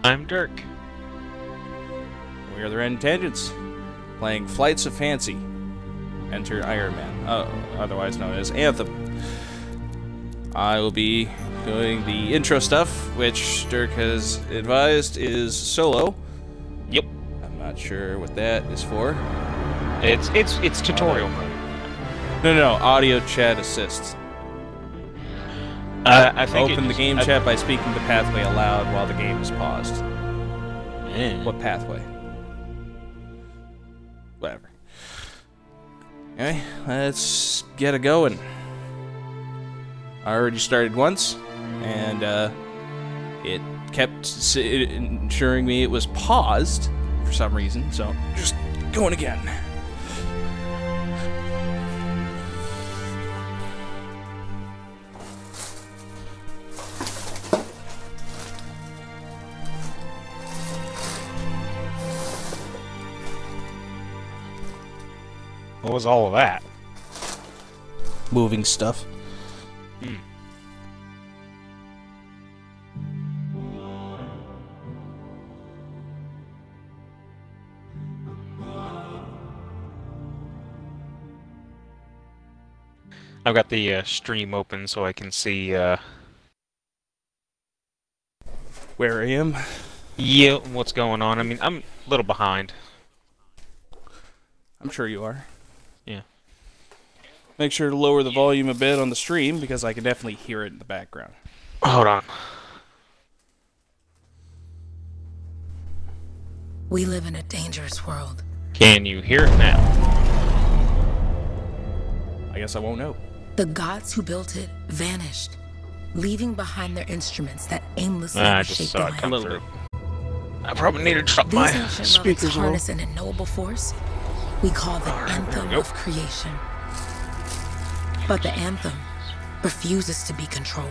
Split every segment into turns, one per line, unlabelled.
I'm Dirk.
We are the Red Tangents, playing Flights of Fancy. Enter Iron Man, otherwise known as Anthem. I will be doing the intro stuff, which Dirk has advised is solo.
Yep.
I'm not sure what that is for.
It's tutorial mode.
No, audio chat assist.
I think
open the game chat by speaking the pathway aloud while the game is paused. What pathway? Whatever. Okay, let's get it going. I already started once, and it kept ensuring me it was paused for some reason, so just going again.
What was all of that?
Moving stuff.
I've got the stream open so I can see
where I am.
Yeah, what's going on. I mean, I'm a little behind.
I'm sure you are.
Yeah.
Make sure to lower the volume a bit on the stream, because I can definitely hear it in the background.
Hold on.
We live in a dangerous world.
Can you hear it now?
I guess I won't know.
The gods who built it vanished, leaving behind their instruments that aimlessly
I just
shaped the
saw it
land.
come through. I probably need to drop
These
my
ancient
speakers
relics
low.
harness an unknowable force we call the
Alright, there
Anthem
we go.
of creation. But the Anthem refuses to be controlled.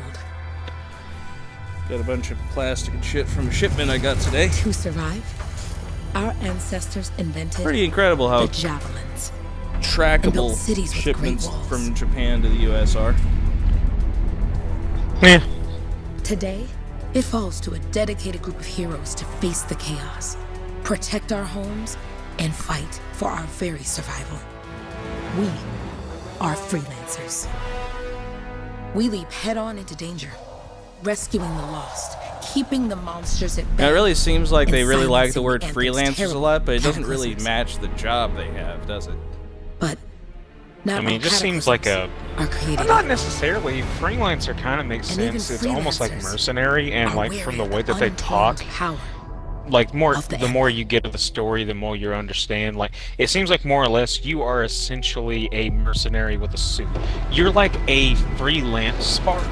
Got a bunch of plastic and shit from a shipment I got today.
To survive, our ancestors invented
Pretty incredible how
the javelins.
trackable
cities with
shipments
great walls.
from Japan to the US are.
Yeah.
Today, it falls to a dedicated group of heroes to face the chaos, protect our homes, and fight for our very survival. We are freelancers. We leap head-on into danger, rescuing the lost, keeping the monsters at bay.
Now, it really seems like they
and
really like the
silencing
word
Anthem's
freelancers a
terrible
lot, but it doesn't really
cataclysms.
match the job they have, does it?
But not
I mean,
all
it just seems like a...
are created
Not necessarily. Freelancer kind of makes
And even
sense. It's almost like
freelancers
mercenary, and
are
like
wary
from the
of
way that they
untamed
talk,
power
like the
Anthem.
more you get of the story, the more you understand. Like, it seems like more or less you are essentially a mercenary with a suit. You're like a freelance Spartan.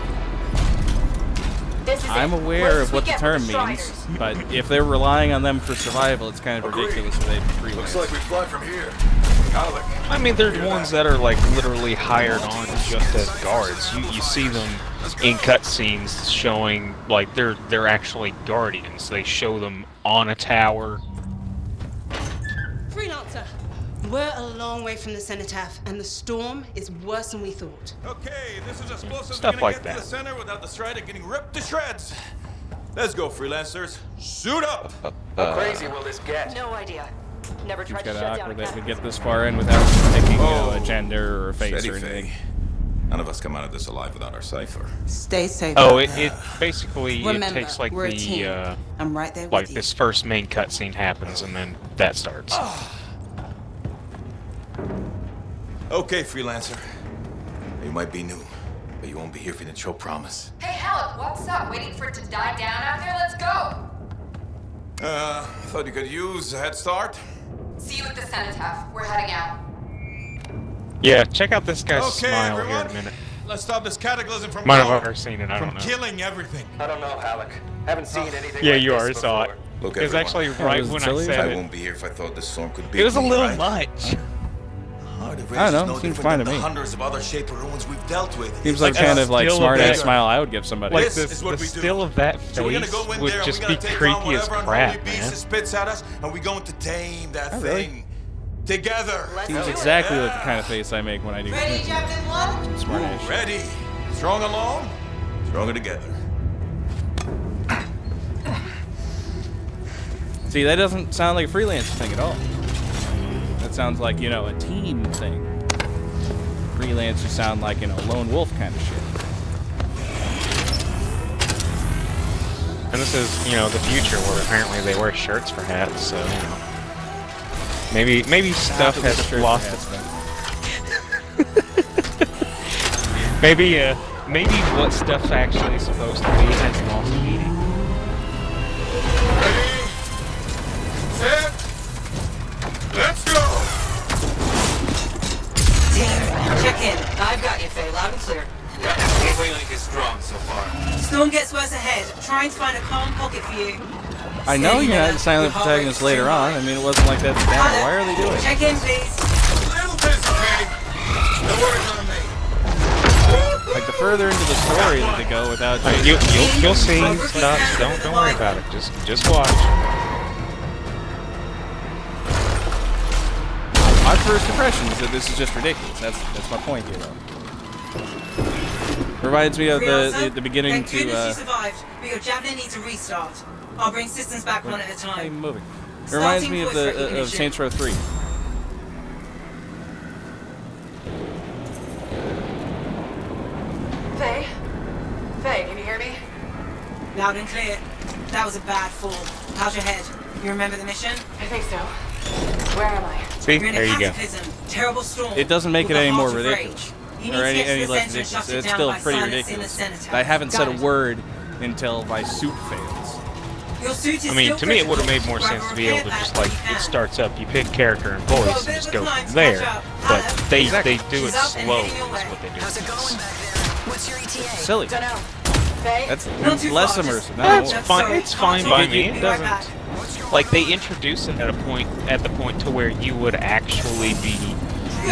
I'm aware of what the term means, but if they're relying on them for survival, it's kind of ridiculous for them to freelance.
Looks like we fly from here. Alec.
I mean, there's ones that are like literally hired on just as guards. You see them in cutscenes showing like they're actually guardians. They show them on a tower.
Freelancer, we're a long way from the cenotaph, and the storm is worse than we thought.
Okay, this is explosive.
Stuff
Gonna
like
get
that.
to the center without the strider getting ripped to shreds. Let's go, freelancers. Shoot up!
How crazy will this get?
No idea. Never
It's
tried to
kind
shut
of
down a
awkward that we
cataclysm.
get this far in without picking
Oh,
a gender or a face
Steady,
or anything.
Faye. None of us come out of this alive without our cipher.
Stay safe.
Oh, it basically
Remember,
it takes like
we're a team.
the
I'm right there
like
with you.
this first main cutscene happens and then that starts.
Okay, freelancer. You might be new, but you won't be here for the show promise.
Hey, Helen, what's up? Waiting for it to die down out there? Let's go!
I thought you could use a head start.
See you at the cenotaph. We're heading out.
Yeah, check out this guy's
Okay,
smile
everyone.
here in a minute.
Let's stop this cataclysm from
Might have
growing,
already seen it, I
from
don't know.
killing everything.
I don't know, Alec. Haven't seen anything
Yeah,
like
you
this
already saw it.
before.
Look,
It was
everyone.
actually
Yeah,
right
was it
when I
silly?
I
said it.
won't be here if I thought this storm could be.
It was a
me,
little
right?
much.
Heart of Race
I don't
is
know,
no
seems
different
fine
than
to
the
me.
hundreds of other shaper ruins we've dealt with.
Seems like
like
kind
a
of like
still
smart ass
better.
smile I would give somebody.
Like
This is what
the
we do.
still of that
So we're gonna
face
go in
would
there and
just
we're
be
gonna take on
creepy as
whatever
crap,
unholy beast
man.
that spits at us, and we're going to tame that
Oh, really?
thing together.
Seems exactly like the kind of face I make when I do
Ready, Captain One?
smart ass shit.
Ready, strong alone, stronger together.
See, that doesn't sound like a freelance thing at all. That sounds like, you know, a team thing. Freelancers sound like, you know, lone wolf kind of shit.
And this is, you know, the future where apparently they wear shirts for hats, so, you know. Maybe stuff has lost its... maybe what stuff's actually supposed to be has lost meaning.
Ready, set, let's go!
Team, check in. I've got you, Faye, loud and clear.
Gateway link is strong so far.
Storm gets worse ahead. Trying to find a calm pocket for you.
I know you're not the silent protagonist later on. I mean, it wasn't like that at the demo. Why are they doing it?
Check in, please.
Little busy, Kay. No worries on me.
Like, the further into the story that they go without...
You'll see stuff. Don't worry about it. Just watch.
My first impression is that this is just ridiculous. That's my point here, though. Reminds me of the beginning
Thank
to...
goodness you survived, but your javelin needs a restart. I'll bring systems back one at a
I'm
time.
moving. It reminds me of Saints Row 3.
Faye? Faye, can you hear me?
Loud and clear. That was a bad fall. How's your head? You remember the mission?
I think so. Where am I?
See,
You're in
there
a
you go.
cataclysm. Terrible storm.
It doesn't make
with
it
a
any more
heart of
ridiculous.
rage. You need
Or
to get to
any
the
less
center and shut
ridiculous.
it
It's
down
still
by
pretty
silencing the
ridiculous.
cenotaph.
I haven't said
Got
a
it.
word until my suit fails.
Your suit is
I mean,
still
to me, it would have
critical.
made more
Grab
sense
a
to be able to
repair
just,
pad
like,
when you
it
can.
starts up, you pick character and voice, and just go from there. But they do it
She's up and
slow,
heading your
is
way.
what they do.
How's it going back there? What's your ETA?
Silly.
Don't know. Faye?
That's
Not too
less
far, just-
immersive, not
That's
more.
fine. It's fine by me.
Be
It
right back.
doesn't. Like, they introduce it at the point to where you would actually be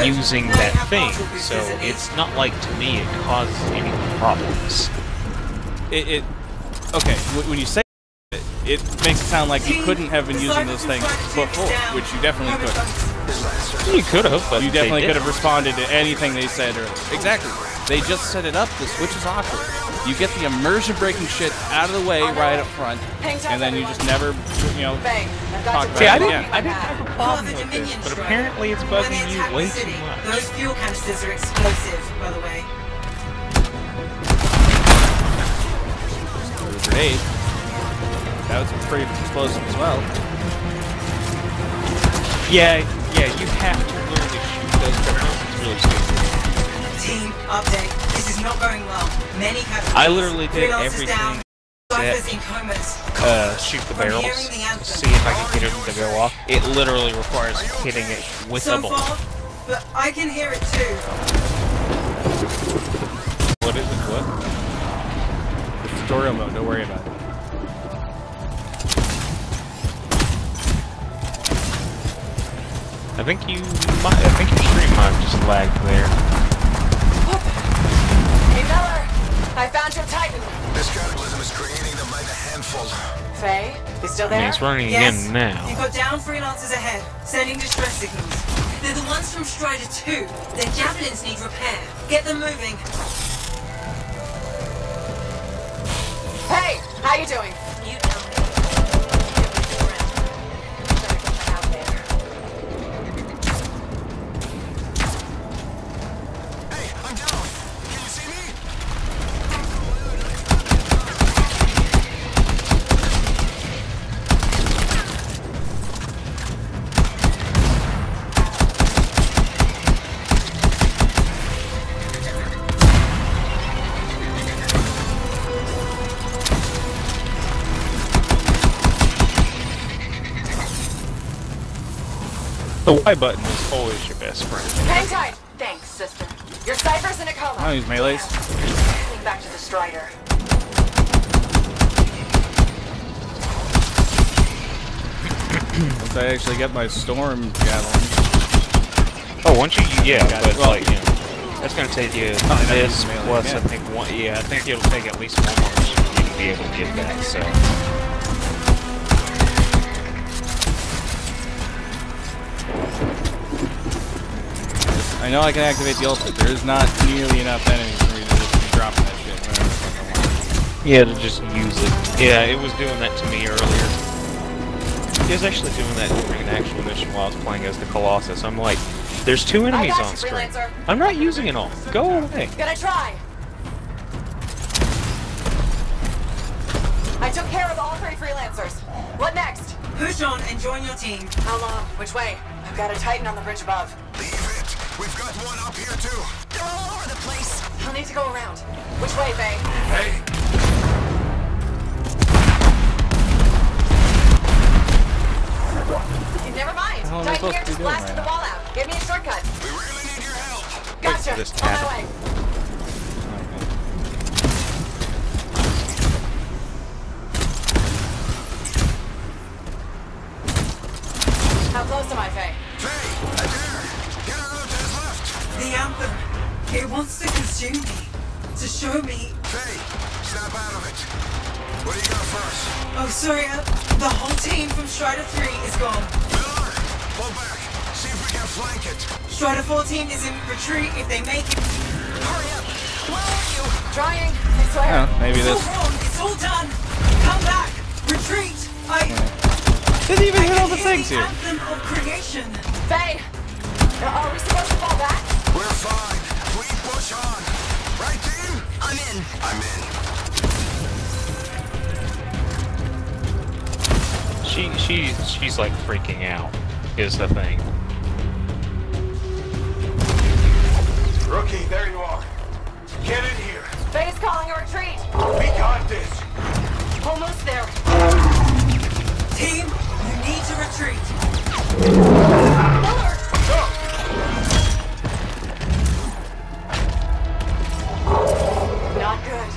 using that thing. So it's not like, to me, it causes any problems.
Okay, when you say it makes it sound like you couldn't have been using those things before, which you definitely could.
You could have, but
You definitely
they
could have
didn't.
responded to anything they said earlier. Exactly. They just set it up. The switch is awkward. You get the immersion-breaking shit out of the way right up front, and then you just never, you know,
Faye, I've
talk
got
about
See, I
it
didn't
again.
have a problem with this, but apparently it's bugging you way too much.
Those fuel canisters are explosive, by the way.
Or the grenade. That was pretty explosive as well.
Yeah, you have to literally shoot those barrels. It's really stupid.
Team, update. This is not going well. Many casualties.
I literally did
Freelancers
everything
down. Ciphers in comas.
Shoot the
I'm
barrels,
hearing the anthem.
see if I can get them to go off. It literally requires hitting it with a
So
bolt.
far, but I can hear it too.
What is it? What? It's tutorial mode. Don't worry about it.
I think your stream might have just lagged there.
Hey, Miller! I found your Titan!
This cataclysm is creating them by the handful.
Faye, you still
I mean,
there?
it's running
Yes.
again now.
You've got down freelancers ahead, sending distress signals. They're the ones from Strider 2. Their javelins need repair. Get them moving.
Hey, how you doing?
You tell me.
Better get them out there.
Hey, I'm down. Can you see me?
The Y button is always your best friend.
Hang tight! Thanks, sister. Your Cypher's in a coma.
I don't use melees.
Heading back to the Strider.
Once I actually get my storm javelin.
Oh, once you, yeah,
Got
but
it. Well,
like, you know, that's gonna take you
Probably not
this
using melee
plus,
again.
I think one, yeah, I think it'll take at least one more mission for you to be able to get that, so.
I know I can activate the ultimate. There is not nearly enough enemies for me to just be dropping that shit whenever the fuck I want.
Yeah, to just use it. Yeah, it was doing that to me earlier. was actually doing that during an actual mission while I was playing as the Colossus. I'm like, there's 2 enemies on screen. I'm not using it all. Go away.
Gonna try. I took care of all 3 freelancers. What next?
Push on and join your team.
How long? Which way? I've got a Titan on the bridge above.
Leave it. We've got one up here too.
They're all over the place. I'll need to go around. Which way, Faye?
Hey.
Never mind.
How am I
Titan
supposed
here
to be
just
doing
blasted
right
the wall out. Give me a shortcut.
We really need your help.
Gotcha.
for this to
On my
happen.
way. How close am I, Faye?
Faye, Adair, get her out to his left.
The Anthem. It wants to consume me. To show me.
Faye, snap out of it. What do you got first?
Oh, sorry. The whole team from Strider 3 is gone.
Miller, pull back. See if we can flank it.
Strider 14 is in retreat if they make it.
Hurry up. Where are you? Trying. I swear.
Oh, maybe
It's
this.
all wrong. It's all done. Come back. Retreat.
Didn't even
I
hit
can
all the
hear
things
the
here.
anthem of creation.
Faye. Are we supposed to fall back?
We're fine. We push on. Right, team?
I'm in.
I'm in.
She's like freaking out, is the thing.
Rookie, there you are. Get in here.
Faye's calling a retreat.
We got this.
Almost there.
Team, you need to retreat.
Miller!
Go.
Not good.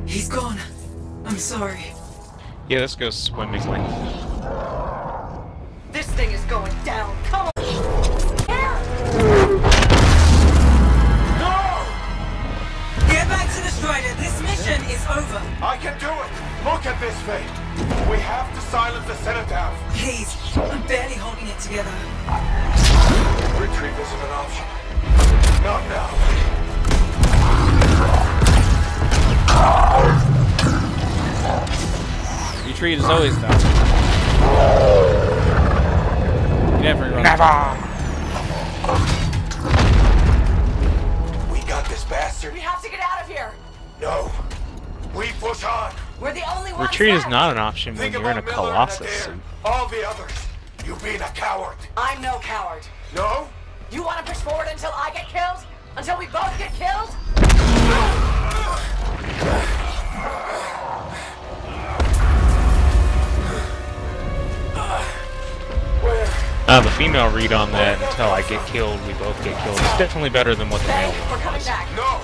He's gone. I'm sorry.
Yeah, this goes swimmingly.
This thing is going down. Come on. Here!
No!
Get back to the Strider. This mission is over.
I can do it. Look at this, Faye. We have to silence the Cenotaph.
Please, I'm barely holding it together.
Retreat isn't an option. Not now.
Retreat is always done. Never run.
We got this bastard.
We have to get out of here.
No. We push on.
We're the only ones
Retreat is
left.
not an option when
Think
you're in a
about Miller and
Colossus
Adair.
suit.
All the others. You being a coward.
I'm no coward.
No?
You want to push forward until I get killed? Until we both get killed?
Where?
The female read on that, until I get killed, we both get killed. It's definitely better than what the
Faye,
male
we're
one
coming
was.
back.
No!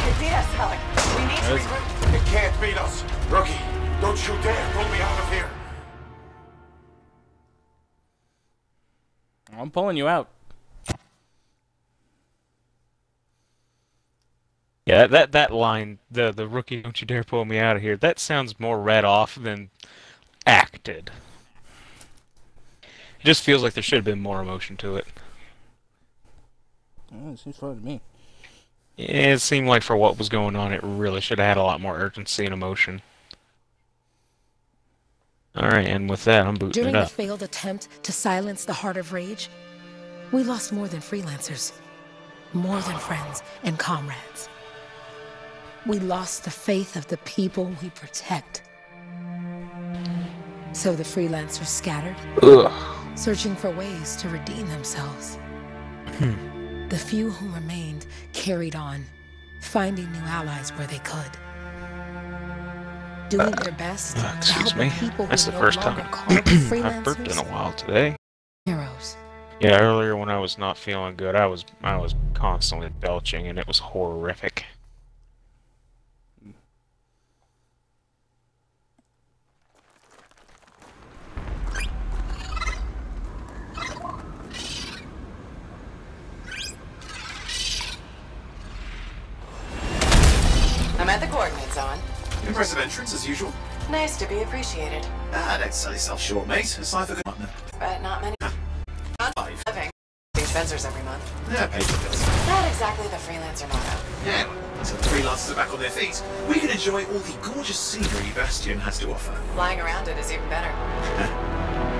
They beat us, Alec. We need to regroup.
It can't beat us. Rookie, don't you dare pull me out of here.
I'm pulling you out.
Yeah, that line, the rookie, don't you dare pull me out of here, that sounds more read off than acted. It just feels like there should have been more emotion to it.
Oh, it seems fine to me.
Yeah, it seemed like for what was going on, it really should have had a lot more urgency and emotion. Alright, and with that, I'm booting
During
it
the
up.
failed attempt to silence the Heart of Rage, we lost more than freelancers, more than friends and comrades. We lost the faith of the people we protect. So the freelancers scattered, searching for ways to redeem themselves. The few who remained carried on, finding new allies where they could. Doing their best to
Excuse
help
me.
the people
That's
who
the
no
first
longer
time
called
I've burped in a
freelancers
while today.
heroes.
Yeah, earlier when I was not feeling good, I was constantly belching, and it was horrific.
I'm at the coordinate zone.
Impressive entrance, as usual.
Nice to be appreciated.
Don't sell yourself short, mate. Aside for the partner.
But not many.
Five.
Living. Expenses every month.
Yeah, pay your bills.
Not exactly the freelancer motto.
Yeah, So the freelancers are back on their feet, we can enjoy all the gorgeous scenery Bastion has to offer.
Flying around it is even better.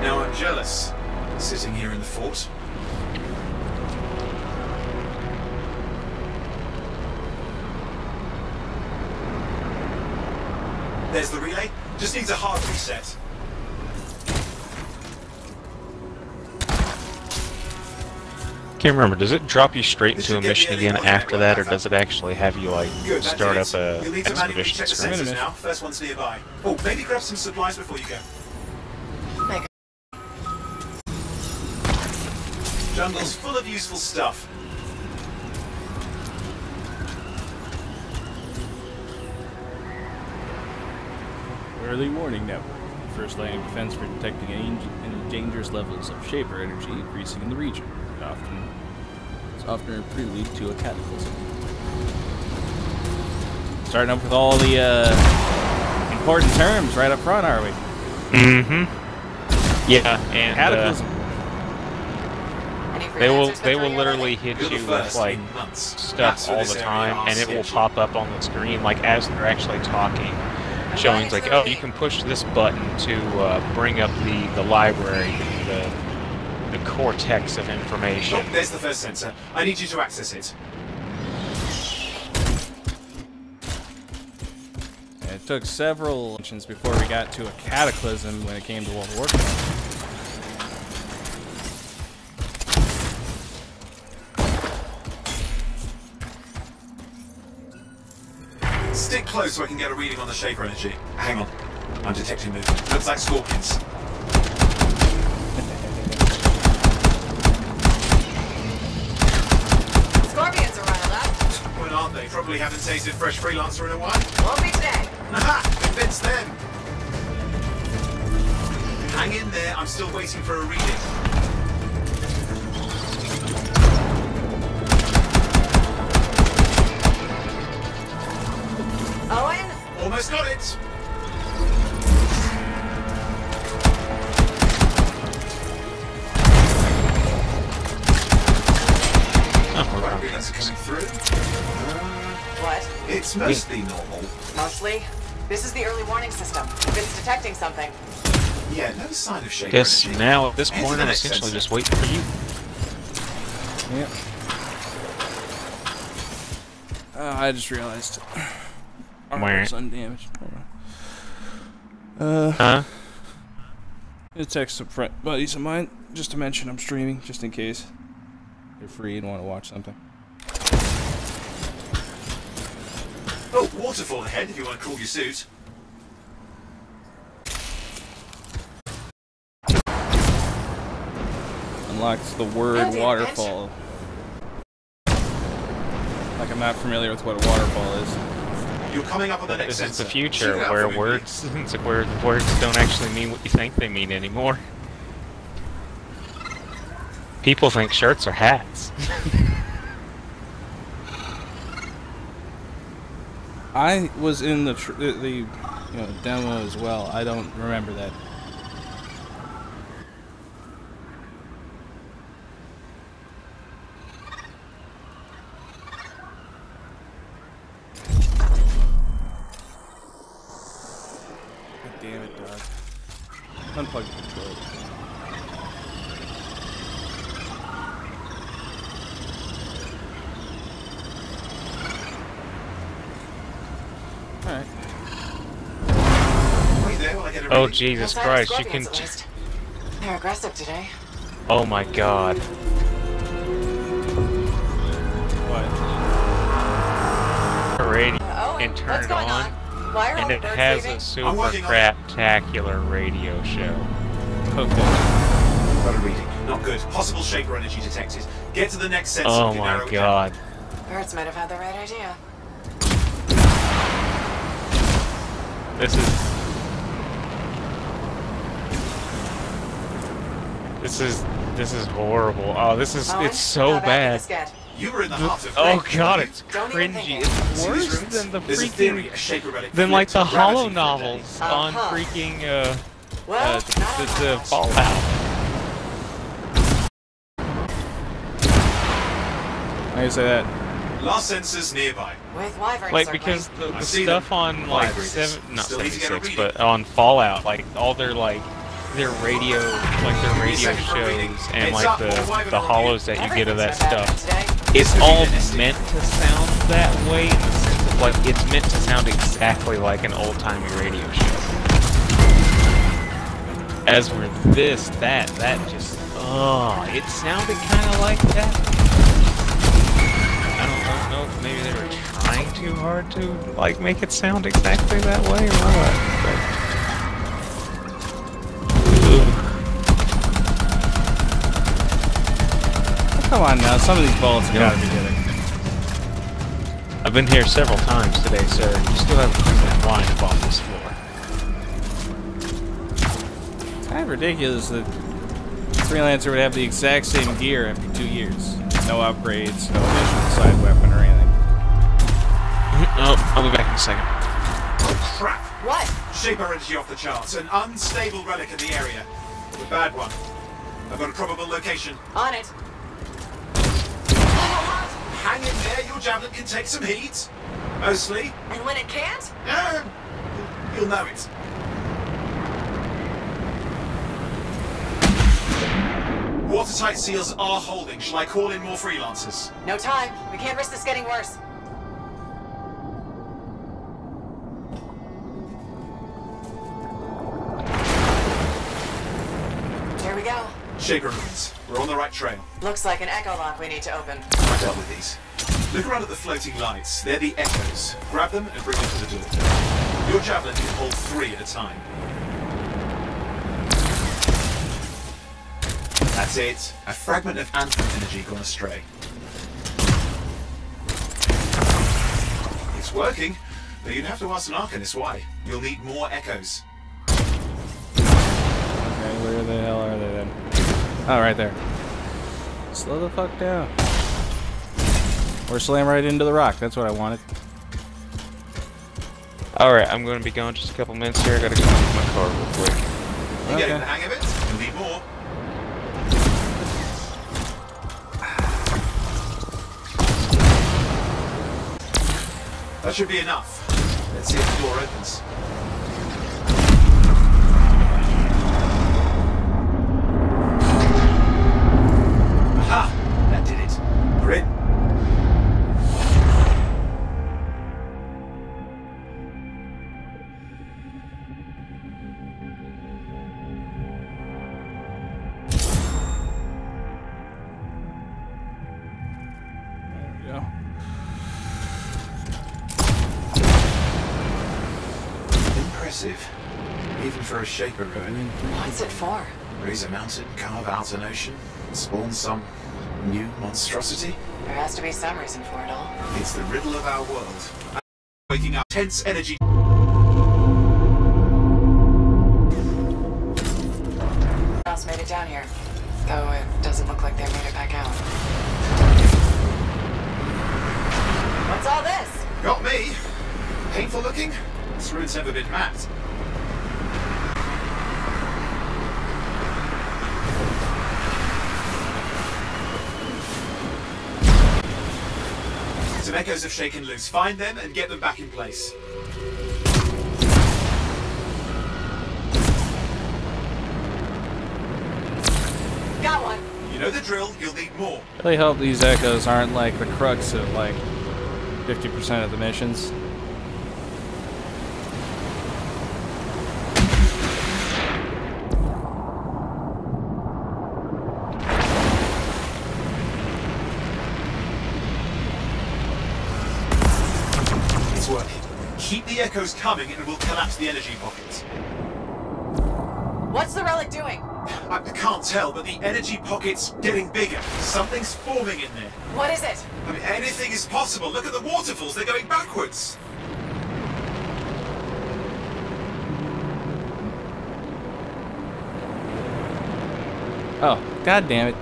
Now I'm jealous, sitting here in the fort. There's the relay. Just needs a hard reset.
Can't remember. Does it drop you straight into a
This should
mission
get the
again
alien
after
network
that, or
back
does it actually have you like
Good, that
start
did
up
it.
a
You'll need to manually
expedition
check the
screen?
sensors now. First one's nearby. Oh, maybe grab some supplies before you go. Jungle's full of useful stuff.
Early warning network. First line of defense for detecting any dangerous levels of Shaper energy increasing in the region. It's often a prelude to a cataclysm. Starting up with all the important terms right up front, are we?
Mm-hmm. Yeah, and
Cataclysm.
they will literally hit you with like stuff all the time, and it will pop up on the screen like as they're actually talking, showing like, oh, you can push this button to bring up the library, the cortex of information.
Oh, there's the first sensor. I need you to access it.
It took several missions before we got to a cataclysm when it came to World of Warcraft.
Stick close so I can get a reading on the Shaper energy. Hang on. I'm detecting movement. Looks like scorpions.
Scorpions are riled up.
When aren't they? Probably haven't tasted fresh freelancer in a while.
Won't be today.
Aha! Convince them! Hang in there, I'm still waiting for a reading.
Owen?
Almost got it! Right, readings are coming through.
What?
It's mostly normal.
Mostly? This is the early warning system. If it's detecting something.
Yeah, no sign of Shaper
Guess
energy.
now at this
Head to
point
the
I'm
next
essentially
sensor.
just waiting for you.
Yep. I just realized. Armor's undamaged. Hold on.
Huh?
Gonna text some buddies of mine just to mention I'm streaming, just in case they're free and want to watch something.
Oh, waterfall ahead if you want to cool your suit.
Unlocks the word waterfall. Like I'm not familiar with what a waterfall is.
You're coming up on the next
This is
sensor.
the future
Check it out
where
for me,
words where words don't actually mean what you think they mean anymore. People think shirts are hats.
I was in the demo as well. I don't remember that. God damn it, dog. Unplug the controller. Alright.
Wait there while I get a
Oh
reading.
Jesus
Outside of
Christ! You can.
scorpions, at least. They're aggressive today.
Oh my God!
What?
Radio
Owen,
and turn
what's
it
going on? Why are all
and
the
it
birds
has
leaving?
a super
working on it.
craptacular radio show.
Okay.
Got a reading. Not good. Possible Shaper energy detected. Get to the next sensor.
Oh
to
my
narrow it down.
God!
Birds might have had the right idea.
This is horrible. Oh, this is
Owen,
it's so
how bad
bad.
can this get?
You were in the heart of
Oh
Flame,
God,
weren't
it's
Don't even think
cringy.
it.
It's
you? See these
worse
rooms?
than the
There's a theory
freaking
a Shaper relic
than like the
flipped gravity
Hollow
for a day.
novels on freaking
Well, not on
the
my watch.
Fallout.
I can say that.
Last sensors nearby.
With wyverns,
Like,
certainly.
because the
see
stuff
them.
on, like,
Vibrators.
not
Still need to get a
76,
reading.
but on Fallout, like, all their, like, their radio
Second for reading.
shows and,
Heads
like,
up, more wyvern
the
on
hollows that you get of that
Everything's been
stuff.
today.
It's all meant to sound that way in the sense of, like, it's meant to sound exactly like an old-timey radio show. As for this, that just, it sounded kind of like that. I don't know if maybe they were trying too hard to, like, make it sound exactly that way or what, but...
Come on now, some of these bullets gotta be hitting.
I've been here several times today, sir. You still haven't cleaned that wine up off this floor.
It's kind of ridiculous that Freelancer would have the exact same gear after 2 years. No upgrades, no additional side weapon or anything.
Oh, I'll be back in a second.
Oh, crap!
What?
Shaper energy off the charts. An unstable relic in the area. A bad one. I've got a probable location.
On it.
Hang in there, your javelin can take some heat. Mostly.
And when it can't?
You'll know it. Watertight seals are holding. Shall I call in more freelancers?
No time. We can't risk this getting worse. Here we go.
Shaper ruins. We're on the right trail.
Looks like an echo lock we need to open.
I dealt with these. Look around at the floating lights. They're the echoes. Grab them and bring them to the door. Your javelin can hold 3 at a time. That's it. A fragment of Anthem energy gone astray. It's working, but you'd have to ask an Arcanist why. You'll need more echoes.
Okay, where the hell are they then? Oh, right there. Slow the fuck down. Or slam right into the rock. That's what I wanted.
Alright, I'm going to be gone just a couple minutes here. I gotta go into my car real quick.
You're getting the hang of it? You'll need more. That should be enough. Let's see if the door opens. Aha! That did it. We're in.
There we go.
Impressive. Even for a Shaper ruin.
What's it for?
Raise a mountain, carve out an ocean, spawn some new monstrosity.
There has to be some reason for it all.
It's the riddle of our world. Waking up tense energy.
Else made it down here. Though it doesn't look like they made it back out. What's all this?
Got me. Painful looking. This ruin's never been mapped. Some echoes have shaken loose. Find them and get them back in place.
Got one.
You know the drill. You'll need more.
Really hope these echoes aren't like the crux of like 50% of the missions.
It's working. Keep the echoes coming and we'll collapse the energy pockets.
What's the relic doing?
I can't tell, but the energy pocket's getting bigger. Something's forming in there.
What is it?
I mean, anything is possible. Look at the waterfalls. They're going backwards.
Oh, god damn it.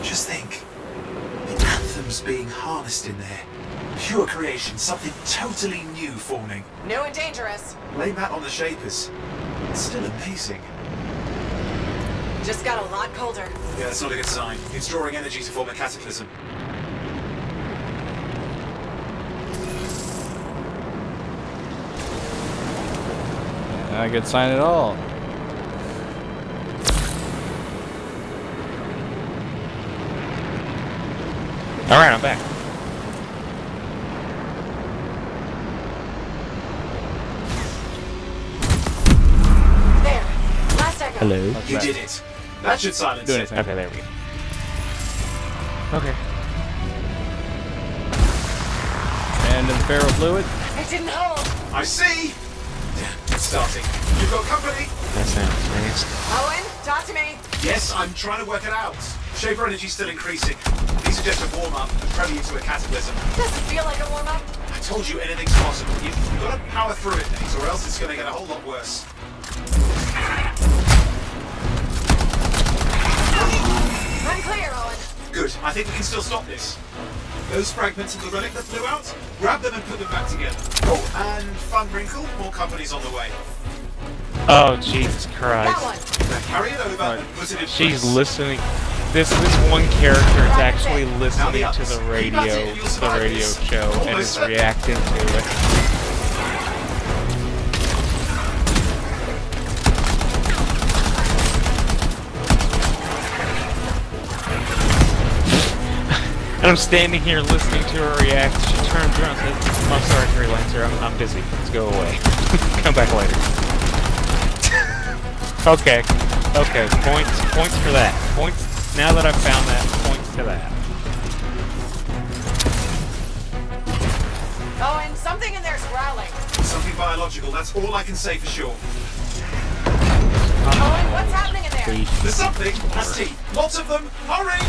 Just think. The Anthem's being harnessed in there. Pure creation. Something totally new forming.
New and dangerous.
Blame that on the Shapers. It's still amazing.
Just got a lot colder.
Yeah, that's not a good sign. It's drawing energy to form a cataclysm.
Not a good sign at all.
Alright, I'm back.
There. Last echo.
Hello.
You did it. That should silence
Do
it.
anything.
Okay, there we go. Okay.
And the ferrofluid.
It didn't hold.
I see. Damn, it's starting. You've got company.
That sounds nasty.
Owen, talk to me.
Yes, I'm trying to work it out. Shaper energy's still increasing. These are just a warm-up, a prelude to a cataclysm.
Doesn't feel like a warm-up.
I told you anything's possible. You've got to power through it, Nate, or else it's going to get a whole lot worse.
I'm clear, Owen.
Good. I think we can still stop this. Those fragments of the relic that flew out, grab them and put them back together. Oh, and fun wrinkle, more companies on the way.
Oh, Jesus
That
Christ.
one.
Now carry it over and put it in
She's
place.
listening. This one character is actually listening to the radio show, and is reacting to it. And I'm standing here listening to her react. She turns around and says, "I'm sorry, freelancer. I'm busy. Let's go away. Come back later." Okay. Okay. Points for that. Points. Now that I've found that, points to that.
Owen, something in there's growling.
Something biological, that's all I can say for sure.
Owen, what's happening in there?
There's something. Has teeth. Lots of them. Hurry!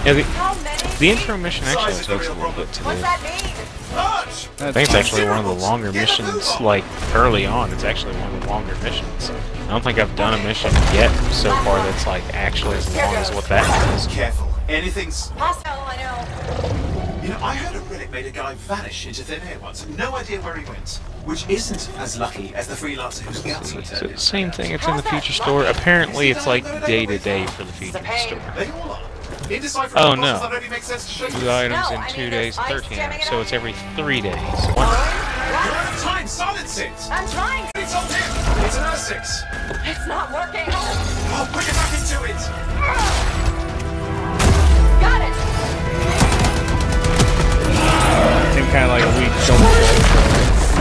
Yeah,
How many?
the intro mission actually takes a little bit to
What's
do.
that mean?
March!
I think it's actually one of the longer missions, like, early on. It's actually one of the longer missions. I don't think I've done a mission yet so far that's, like, actually as long as what that is.
Careful. Anything's...
Hostile, I know.
You know, I heard a relic made a guy vanish into thin air once. No idea where he went. Which isn't as lucky as the freelancer whose guts
So
returned.
the same thing, it's in the future store. Apparently it's like day-to-day for the future store.
They all are. Indecipherable
Oh,
puzzles
no.
that only make sense to show you.
Two items
No,
in
I
2
mean,
days,
there's ice
13
jamming
hours.
it
So
up.
it's every 3 days.
Owen,
You're
what?
out of time! Silence it!
I'm trying.
It's on him! It's an R6!
It's not working.
Oh, put it back into it!
Got it.
Seemed kind of like a weak jump.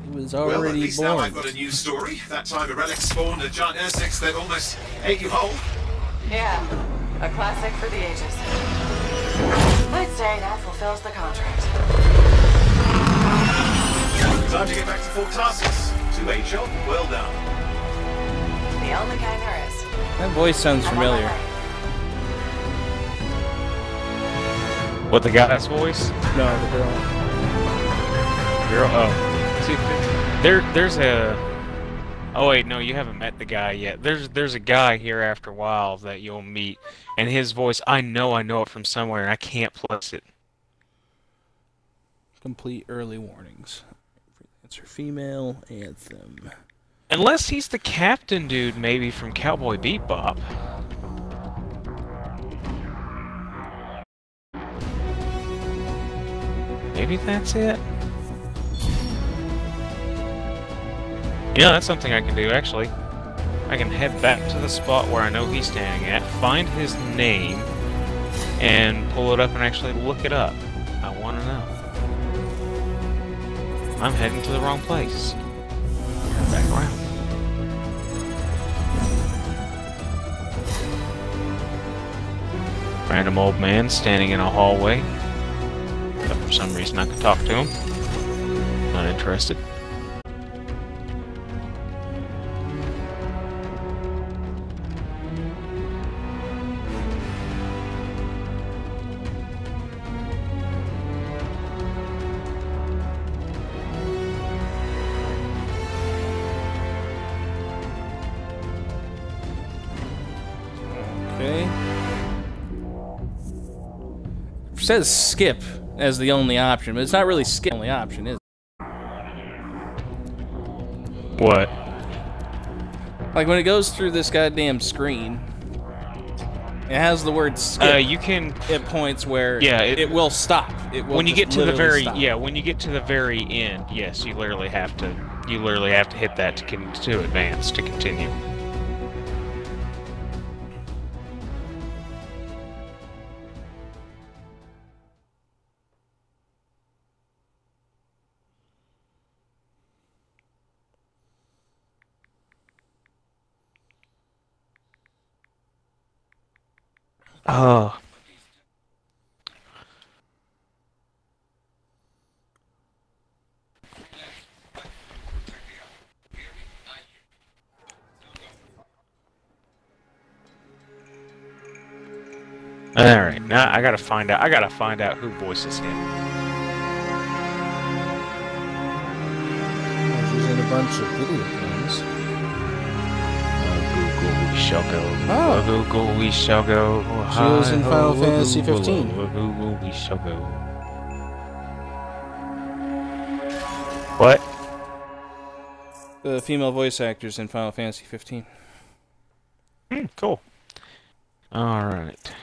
He was
Well, at
already
least now I've
born.
got a new story. That time a relic spawned a giant R6 that almost ate you whole.
Yeah, a classic for the ages. I'd say that fulfills the contract.
Time to get back to Fort Tarsus. 2A job, well done.
The only kind there is.
That voice sounds
I'm on my
familiar.
way.
What, the guy's voice?
No, the girl.
Girl, oh. See, there's a... Oh wait, no, you haven't met the guy yet. There's a guy here after a while that you'll meet, and his voice, I know it from somewhere, and I can't place it.
Complete early warnings. Freelancer female, Anthem.
Unless he's the captain dude, maybe from Cowboy Bebop. Maybe that's it? Yeah, that's something I can do, actually. I can head back to the spot where I know he's standing at, find his name, and pull it up and actually look it up. I want to know. I'm heading to the wrong place. Turn back around. Random old man standing in a hallway. But for some reason I could talk to him. Not interested.
Okay. It says skip as the only option, but it's not really skip the only option, is it?
What?
Like when it goes through this goddamn screen, it has the word skip.
You can
at points where
yeah,
it will stop. It will
when you get to the very
stop.
when you get to the very end, yes, you literally have to hit that to advance to continue. Oh. All right, now I gotta find out who voices him.
She's in a bunch of video games.
Google, we shall go.
Oh.
Google, we shall go.
She was in Final Fantasy 15.
Google, we shall go. What?
The female voice actors in Final Fantasy 15.
Cool. All right.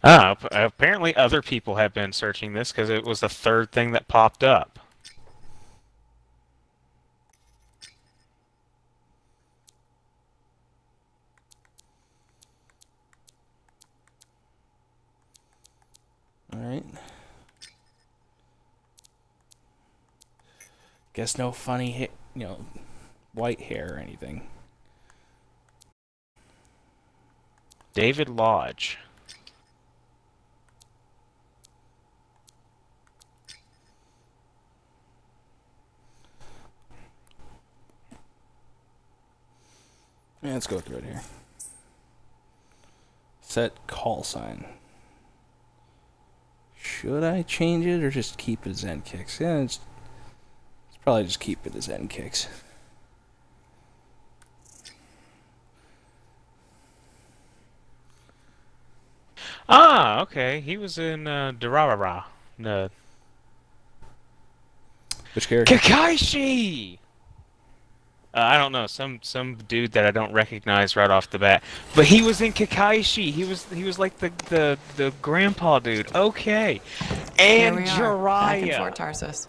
Apparently other people have been searching this because it was the third thing that popped up.
Alright. Guess no funny, white hair or anything.
David Lodge.
Yeah, let's go through it here. Set call sign. Should I change it or just keep it as end kicks? Yeah, it's probably just keep it as end kicks.
Ah, okay. He was in Durarara. No.
Which character?
Kakaishi! I don't know, some dude that I don't recognize right off the bat, but he was in Kakaishi. He was like the grandpa dude. Okay, and
Here we are, back in
Jiraiya.
Fort Tarsus,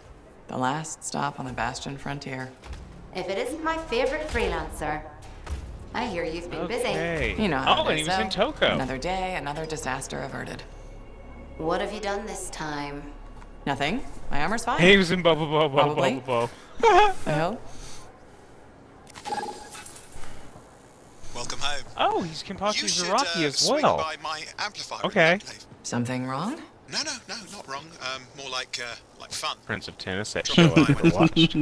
the last stop on the Bastion frontier.
If it isn't my favorite freelancer, I hear you've been busy.
You know how
Oh,
it
and
is,
he was in
though.
Toko.
Another day, another disaster averted.
What have you done this time?
Nothing. My armor's fine.
He was in Bubble
Probably. I hope.
Welcome home.
Oh, he's Kenpachi
You should,
Zaraki as
swing
well.
by my amplifier.
Okay.
Something wrong?
No, not wrong. More like fun.
Prince of Tennis, that
Drop
show
by
I never
when
watched.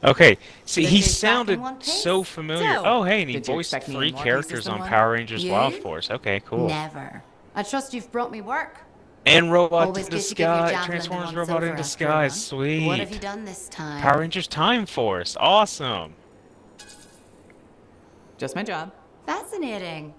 Okay, see,
Did
he
you stop
sounded
in one piece?
so familiar.
So,
Oh, hey, and he
did you
voiced
expect me in
3
more
characters
pieces than
on
one?
Power Rangers
You?
Wild Force. Okay, cool.
Never. I trust you've brought me work.
And Robot
Always
in
good to give your
Disguise,
javelin
Transformers
once
Robot
over
in
after a
Disguise,
run.
sweet.
What have you done this time?
Power Rangers Time Force, awesome.
Just my job.
Fascinating.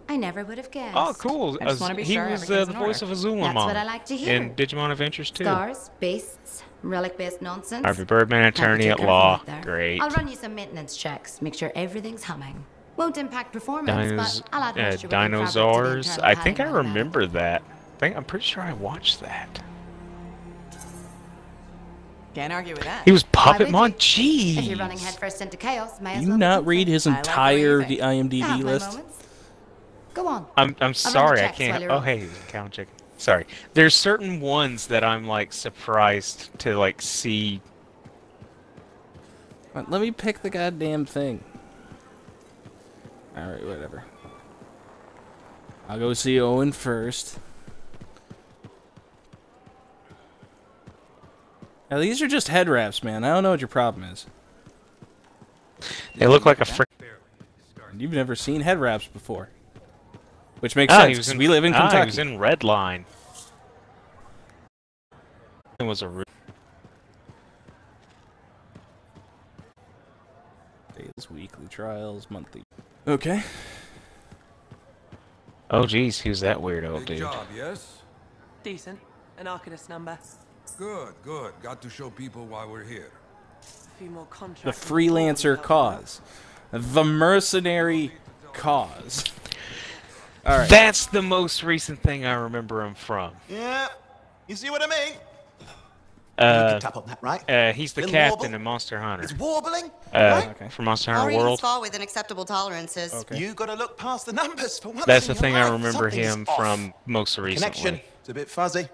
I never would have guessed.
Oh, cool.
I just wanna be
He
sure
was
everything's
the
in
voice
order.
of Azula
That's
Mom
what I like to hear.
in Digimon Adventures 2.
Stars, beasts, relic-based nonsense.
Harvey Birdman,
Have to
attorney
take
at
careful
law.
out there.
Great.
I'll run you some maintenance checks, make sure everything's humming. Won't impact performance, but I'll add moisture-wicking fabric to the
Dinosaurs.
internal
I think I
padding around the
remember that. I'm pretty sure I watched that.
Can't argue with that.
He was
Why
Puppet
would
Mon.
you? If you're running
Jeez.
headfirst into chaos, may as
You
well
not
be
read his
I like what you
entire
think.
I
IMDb
have my
list?
moments. Go on.
I'm sorry, I
checks while
can't.
you're
Oh,
off.
hey, count chicken. Sorry. There's certain ones that I'm like surprised to like see.
Let me pick the goddamn thing. Alright, whatever. I'll go see Owen first. Now, these are just head wraps, man. I don't know what your problem is.
They look like a frick.
You've never seen head wraps before. Which makes
Ah,
sense,
he was
'cause
in,
we live in
He was
Kentucky.
in Redline. It was a.
trials monthly. Okay.
Oh, geez, who's that weirdo
Big
dude?
job, yes?
Decent. An Arcanist number.
Good, good. Got to show people why we're here.
A few more contracts.
The freelancer cause. The mercenary cause. All right.
That's the most recent thing I remember him from.
Yeah, you see what I mean?
You can tap on that, right?
He's the
Little
captain
warble.
in Monster Hunter.
It's warbling, right?
Okay.
From Monster
I'll
Hunter
read his
World.
fall within acceptable tolerances.
Okay.
You got to look past the numbers for once.
That's
in
the thing
your
I
life.
remember
Something's
him
off.
from most recently.
Connection. It's a bit fuzzy.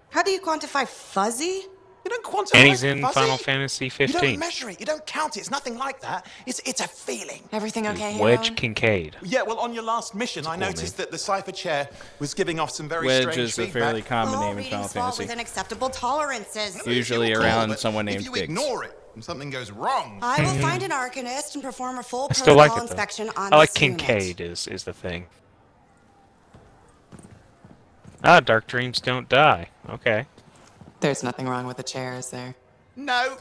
How do you quantify fuzzy?
You don't quantify
And he's in
fuzzy.
Final Fantasy
You
15.
don't measure it. You don't count it. It's nothing like that. It's a feeling.
Everything okay, Hero?
Wedge Kincaid.
Yeah, well, on your last mission, I noticed that the Cypher Chair was giving off some very
Wedge
strange
is a
feedback.
fairly common
All
name in
readings
Final
fall
Fantasy.
within acceptable tolerances.
Usually
Cool,
around
but
someone
if
named
you
Biggs.
ignore it and something goes wrong,
I will find an Arcanist and perform a full
I still like
protocol
it, though.
inspection on
I like
this unit.
Kincaid is the thing. Ah, Dark Dreams don't die. Okay.
There's nothing wrong with the chair, is there?
no.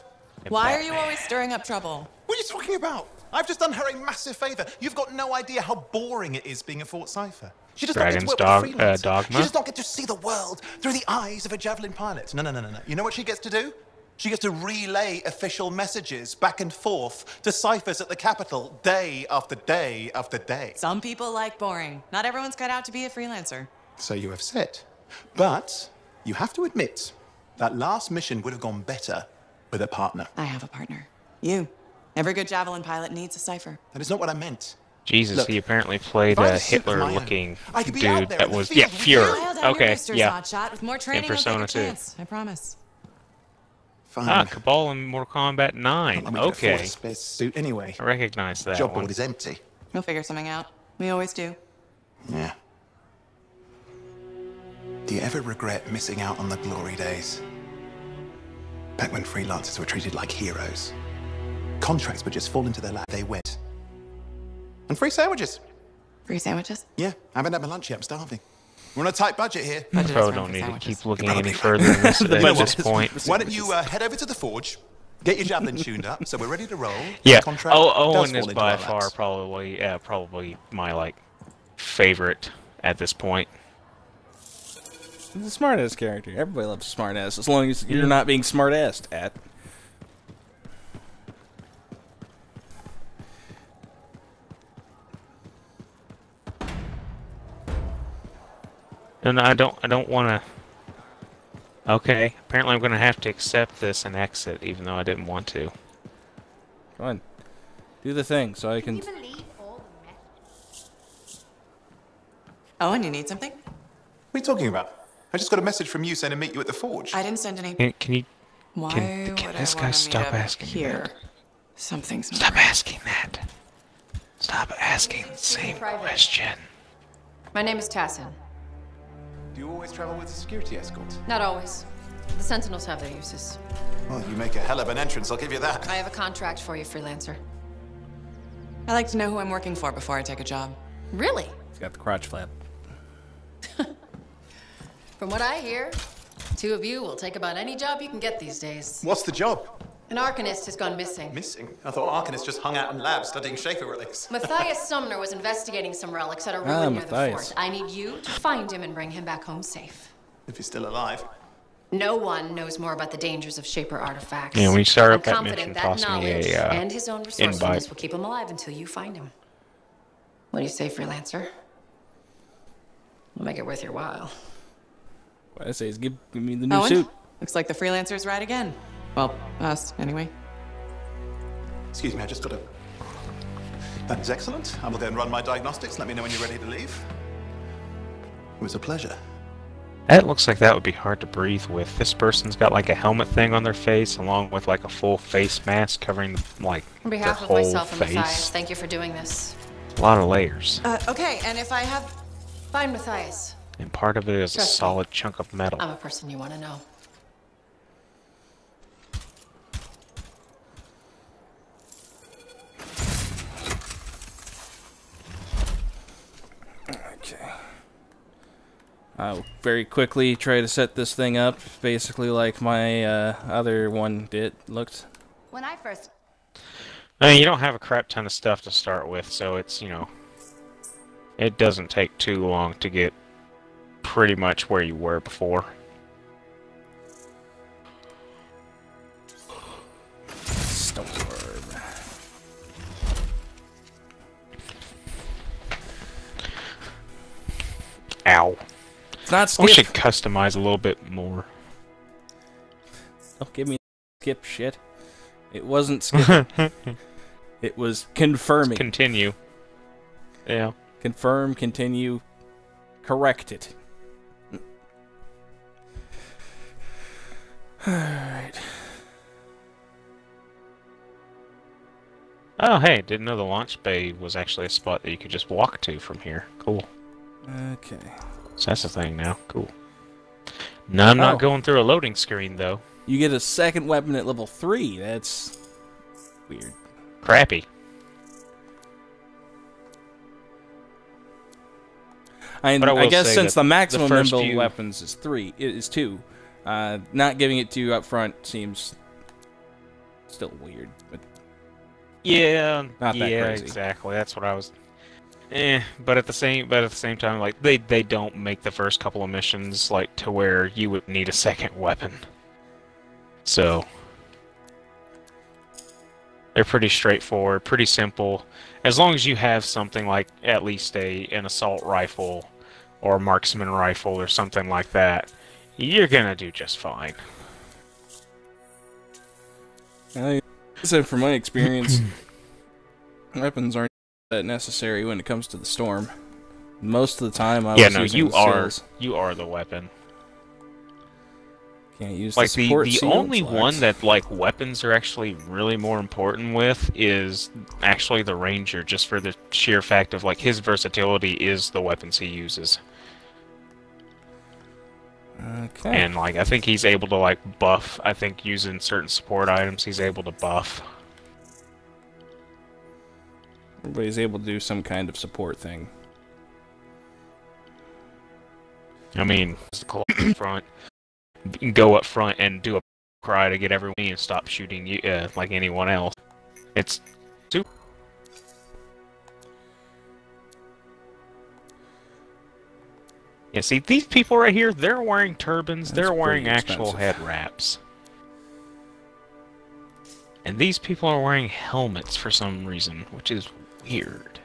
Why are you always stirring up trouble?
What are you talking about? I've just done her a massive favour. You've got no idea how boring it is being a Fort Cypher. She does not get to
Dragon's
work with a freelancer.
Dogma?
She does not get to see the world through the eyes of a javelin pilot. No. You know what she gets to do? She gets to relay official messages back and forth to ciphers at the capital day after day after day.
Some people like boring. Not everyone's cut out to be a freelancer.
So you have said. But you have to admit that last mission would have gone better with a partner.
I have a partner. You. Every good javelin pilot needs a cipher.
That is not what I meant.
Jesus,
Look,
he apparently played
if I
a
had a suit of my own,
Hitler-looking
I could be out
dude
there
that
in the
was,
field
yeah,
with
Fuhrer.
you.
I'll down your
Okay,
boosters,
yeah.
hotshot. With more training, you'll
Persona
take a
2.
chance. I promise.
Fine.
Ah, Cabal in Mortal Kombat 9.
Let me get a
Okay.
full space suit anyway.
I recognize that
Job
one.
board is empty.
We'll figure something out. We always do.
Yeah. Do you ever regret missing out on the glory days? Back when freelancers were treated like heroes. Contracts would just fall into their lap. They went. And free sandwiches.
Free sandwiches?
Yeah, I haven't had my lunch yet. I'm starving. We're on a tight budget here.
I probably don't need to keep looking any further than this at this point.
Why don't you head over to the forge, get your javelin tuned up, so we're ready to roll.
Yeah.
Contract
Owen
does
is
fall into
by
our
far
laps.
probably my like favorite at this point.
He's a smart-ass character. Everybody loves a smart-ass, as long as you're not being smart-assed at.
And I don't want to. Okay, apparently I'm going to have to accept this and exit, even though I didn't want to.
Come on. Do the thing so I can...
Oh, and you need something?
What are you talking about? I just got a message from you saying to meet you at the forge.
I didn't send any.
Can you...
Why
Can
would
this
I
guy
wanna
stop
meet up
asking me
here?
that?
Something's not
Stop
right.
asking that. Stop asking the same question.
My name is Tassin.
Do you always travel with a security escort?
Not always. The Sentinels have their uses.
Well, you make a hell of an entrance, I'll give you that.
I have a contract for you, freelancer.
I like to know who I'm working for before I take a job.
Really?
He's got the crotch flap.
From what I hear, two of you will take about any job you can get these days.
What's the job?
An Arcanist has gone missing.
Missing? I thought Arcanists just hung out in labs studying Schaefer relics.
Matthias Sumner was investigating some relics at a ruin near the
Matthias.
fort. I need you to find him and bring him back home safe.
If he's still alive.
No one knows more about the dangers of Shaper artifacts.
Yeah, when you start
I'm
up that
confident
mission,
that
toss me
knowledge
a
and his own resourcefulness
invite.
will keep him alive until you find him. What do you say, freelancer? We'll make it worth your while.
What I say is give me the new
Owen?
suit.
Looks like the freelancer's right again. Well, us, anyway.
Excuse me, I just got a... That is excellent. I will go and run my diagnostics. Let me know when you're ready to leave. It was a pleasure.
That looks like that would be hard to breathe with. This person's got like a helmet thing on their face, along with like a full face mask covering like
On
their
behalf of
whole
myself and
face.
Matthias, thank you for doing this.
A lot of layers,
Okay, and if I have...
Find Matthias.
and part of it is a
Trust me.
solid chunk of metal.
I'm a person you want to know.
Okay. I'll very quickly try to set this thing up, basically like my other one looked.
When I first...
I mean, you don't have a crap ton of stuff to start with, so it's, you know, it doesn't take too long to get pretty much where you were before.
Storm.
Ow.
It's not
I
skip.
wish I could customize a little bit more.
Don't give me skip shit. It wasn't skip. It was confirming.
Let's continue. Yeah.
Confirm, continue, correct it. Alright.
Oh, hey, didn't know the launch bay was actually a spot that you could just walk to from here. Cool.
Okay.
So that's a thing now. Cool. No, I'm not going through a loading screen, though.
You get a second weapon at level 3. That's weird.
Crappy.
I guess since the maximum
number
of weapons is 2, not giving it to you up front seems still weird. But
yeah,
not that crazy.
Exactly. That's what I was. But at the same time, like they don't make the first couple of missions like to where you would need a second weapon. So they're pretty straightforward, pretty simple. As long as you have something like at least an assault rifle or a marksman rifle or something like that, you're gonna do just fine.
So from my experience, weapons aren't that necessary when it comes to the storm. Most of the time, I was using
you are the weapon.
Can't use
like
the
only one that like weapons are actually really more important with is actually the ranger, just for the sheer fact of like his versatility is the weapons he uses.
Okay.
And like I think he's able to like buff. I think using certain support items, he's able to buff.
Everybody's able to do some kind of support thing.
I mean, the front. You can go up front and do a cry to get everyone and stop shooting you like anyone else. It's super. Yeah, see, these people right here, they're wearing turbans, they're wearing actual head wraps. And these people are wearing helmets for some reason, which is weird.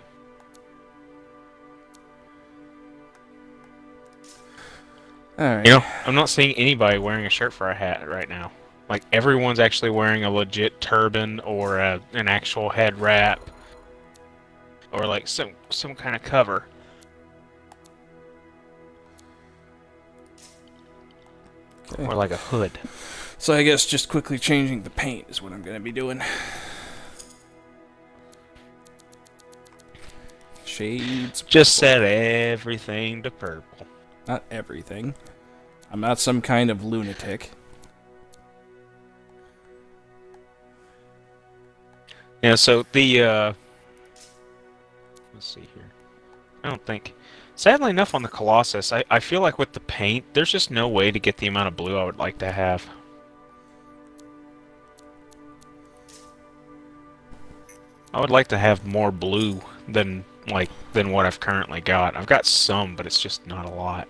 Alright.
You know, I'm not seeing anybody wearing a shirt for a hat right now. Like, everyone's actually wearing a legit turban or an actual head wrap. Or, like, some kind of cover.
Okay.
Or, like, a hood.
So I guess just quickly changing the paint is what I'm going to be doing. Shades.
Just set everything to purple.
Not everything. I'm not some kind of lunatic.
Yeah, so the, let's see here. I don't think... Sadly enough, on the Colossus, I feel like with the paint, there's just no way to get the amount of blue I would like to have. I would like to have more blue than what I've currently got. I've got some, but it's just not a lot.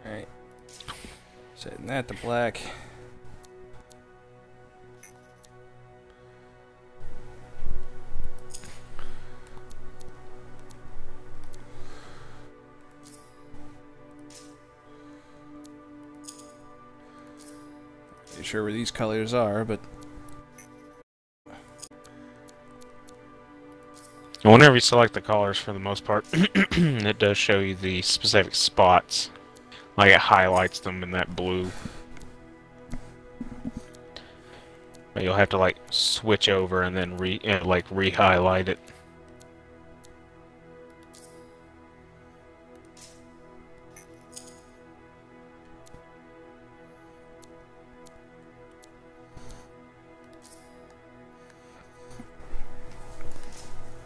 Alright. Setting that to black. Not sure where these colors are, but
Whenever you select the colors, for the most part, it does show you the specific spots. Like, it highlights them in that blue. But you'll have to like switch over and then re-highlight it.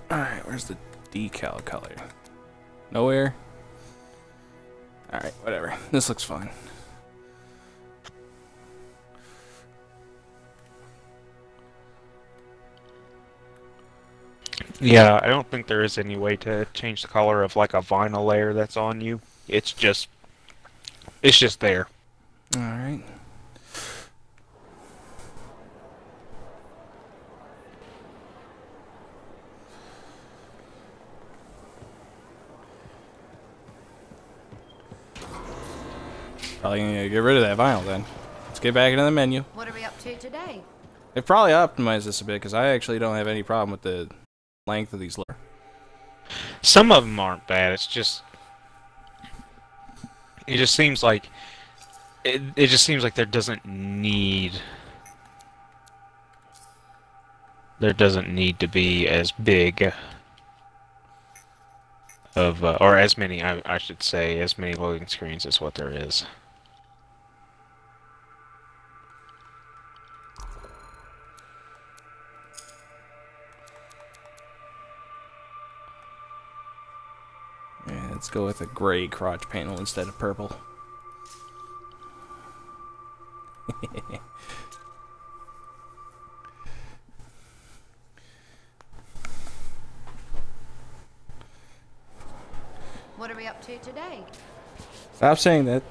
Alright, where's the decal color? Nowhere? Alright, whatever. This looks fine.
Yeah, I don't think there is any way to change the color of like a vinyl layer that's on you. It's just there.
Alright. Probably gonna get rid of that vinyl then. Let's get back into the menu.
What are we up to today?
They've probably optimized this a bit because I actually don't have any problem with the length of these.
Some of them aren't bad. It just seems like it just seems like there doesn't need to be as big of or as many I should say as many loading screens as what there is.
Yeah, let's go with a gray crotch panel instead of purple.
What are we up to today?
Stop saying that.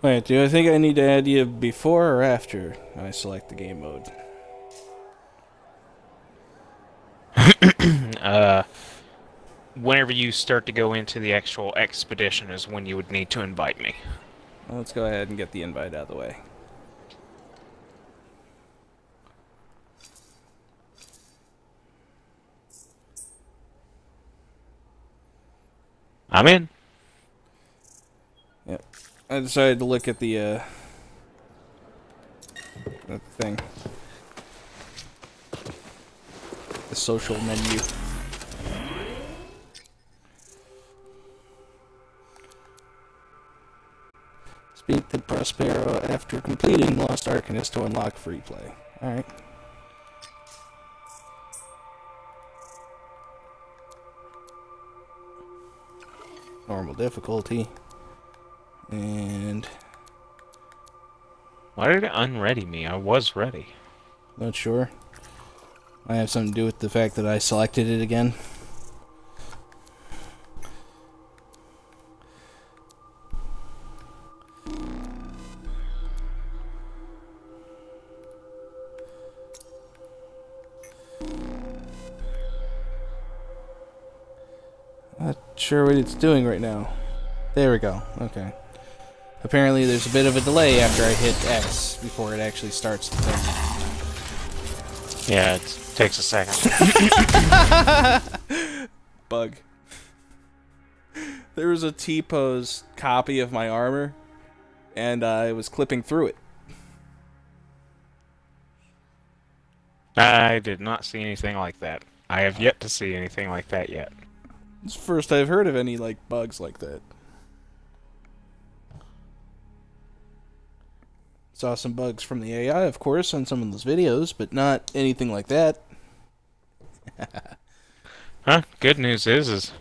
Wait, do I think I need to add you before or after I select the game mode?
Whenever you start to go into the actual expedition is when you would need to invite me.
Well, let's go ahead and get the invite out of the way.
I'm in.
Yep. I decided to look at the that thing. The social menu. Speak to Prospero after completing Lost Arcanist to unlock free play. Alright. Normal difficulty. And
why did it unready me? I was ready.
Not sure. Might have something to do with the fact that I selected it again. Not sure what it's doing right now. There we go. Okay. Apparently there's a bit of a delay after I hit X before it actually starts the thing.
Yeah, it takes a second.
Bug. There was a T-pose copy of my armor, and I was clipping through it.
I did not see anything like that. I have yet to see anything like that yet.
It's the first I've heard of any, like, bugs like that. Saw some bugs from the AI, of course, on some of those videos, but not anything like that.
Huh? Good news is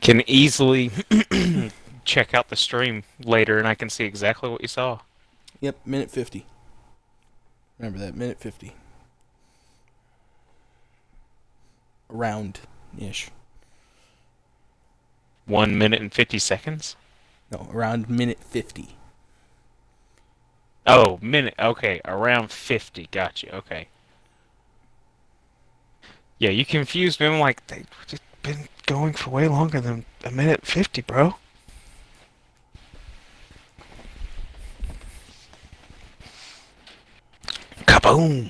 can easily check out the stream later, and I can see exactly what you saw.
Yep, minute 50. Remember that, minute 50. Around-ish.
1 minute and 50 seconds?
No, around minute 50.
Oh, minute. Okay, around 50. Gotcha. Okay. Yeah, you confused me. I'm like, they've just been going for way longer than a minute 50, bro. Kaboom!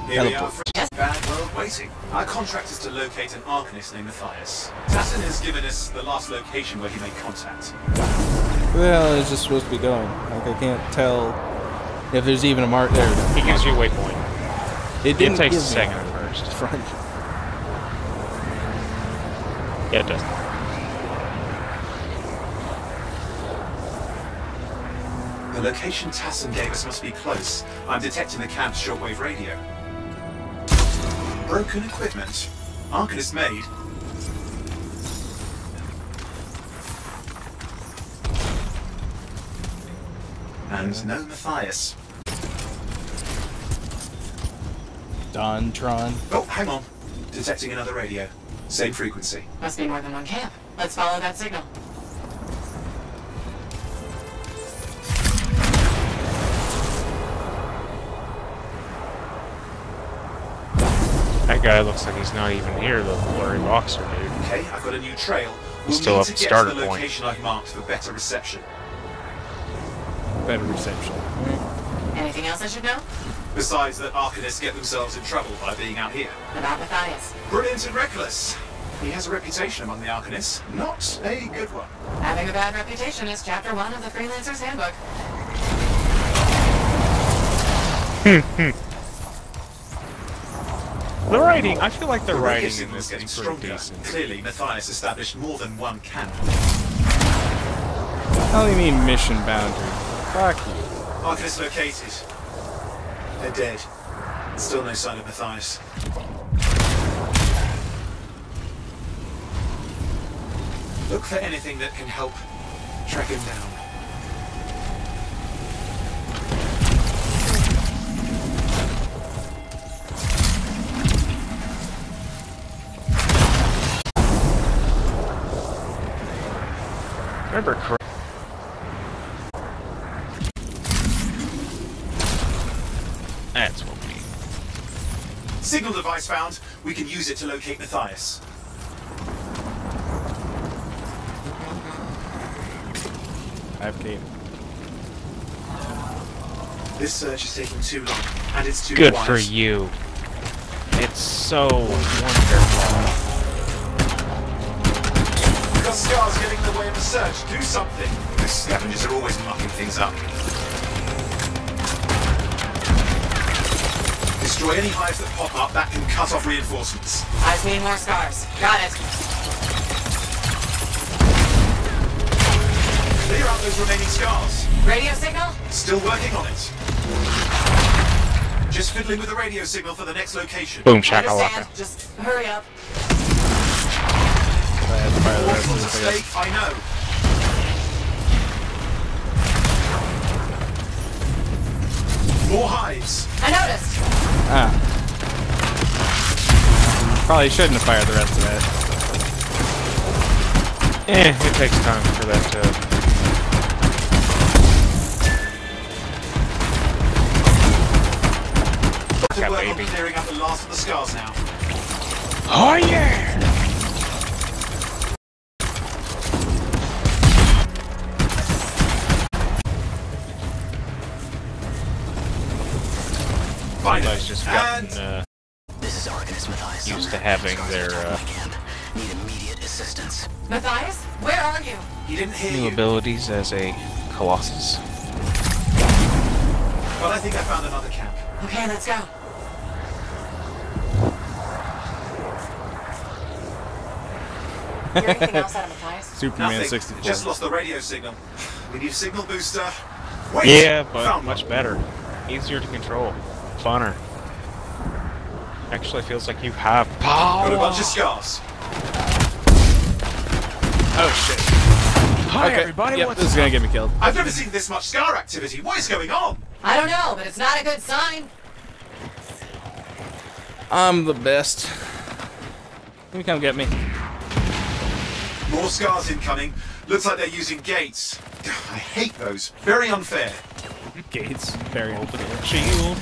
Here we are, bad world waiting. Our contract is to locate an Arcanist named Matthias. Tassin has given us the last location where he made contact.
Where the hell is this supposed to be going? Like, I can't tell if there's even a mark there.
He gives you a waypoint.
It didn't
takes
give
a
me
second
one.
at first.
Front.
Yeah, it does.
The location Tassin gave us must be close. I'm detecting the camp's shortwave radio. Broken equipment. Arcanist made. And no Matthias.
Dontron.
Oh, hang on. Detecting another radio. Same frequency.
Must be more than one camp. Let's follow that signal.
That guy looks like he's not even here, the blurry boxer dude.
Okay, I've got a new trail.
We're still up
need
at
to get
starter
to the
point.
location I've marked for better reception.
Better reception.
Anything else I should know?
Besides that Arcanists get themselves in trouble by being out here.
About Matthias.
Brilliant and reckless. He has a reputation among the Arcanists. Not a good one.
Having a bad reputation is chapter 1 of the Freelancer's Handbook.
The writing, I feel like the
radio
writing in
signal's
this
getting
is pretty
stronger.
decent.
Clearly, Matthias established more than one camp.
How do you mean mission boundary? Fuck you.
Arcanists located. They're dead. Still no sign of Matthias. Look for anything that can help track him down.
Remember correct. That's what we need.
Signal device found. We can use it to locate Matthias.
I have cable.
This search is taking too long, and it's too
Good
quiet.
for you. It's so wonderful.
We've got scars getting in the way of the search. Do something. Those scavengers are always mucking things up. Destroy any hives that pop up. That can cut off reinforcements.
Eyes mean more scars. Got it.
Clear out those remaining scars.
Radio signal?
Still working on it. Just fiddling with the radio signal for the next location.
Boom shakalaka.
Understand. Just hurry up.
Awful mistake, I know. More hives.
I noticed.
Ah. Probably shouldn't have fired the rest of that.
It takes time for that to...
To work on clearing up the last of the scars now.
Oh yeah! You guys just gotten
This is Arcanist Matthias.
used to having their
Need immediate assistance.
Matthias, where are you?
He didn't hear
new
you.
abilities as a Colossus.
Well, I think I found another camp.
Okay, let's go. Hear anything else out of Matthias?
Superman
Nothing.
64.
Just lost the radio signal. We need a signal booster. Wait!
Yeah, but
Found
much
one.
better. Easier to control. Funner. Actually feels like you have power.
Got a bunch of scars.
Oh shit.
Hi
Okay,
everybody,
yep,
what's
this is gonna get me killed.
I've never seen this much scar activity. What is going on?
I don't know, but it's not a good sign.
I'm the best. Let me come get me.
More scars incoming. Looks like they're using gates. I hate those. Very unfair.
Gates. Very unfair.
Shield.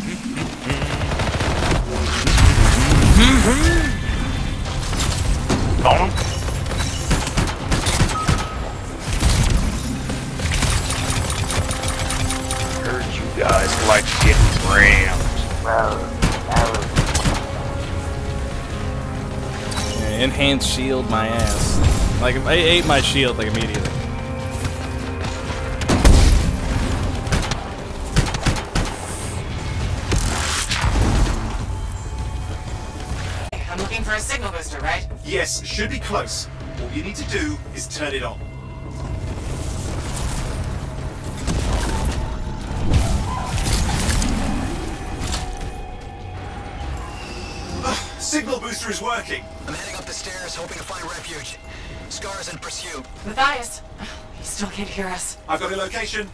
Got him.
Enhanced shield my ass. Like, I ate my shield, like, immediately.
I'm looking for a signal booster, right?
Yes, should be close. All you need to do is turn it on. Signal booster is working.
I'm heading up the stairs, hoping to find refuge. Scars in pursuit.
Matthias, he still can't hear us.
I've got a location.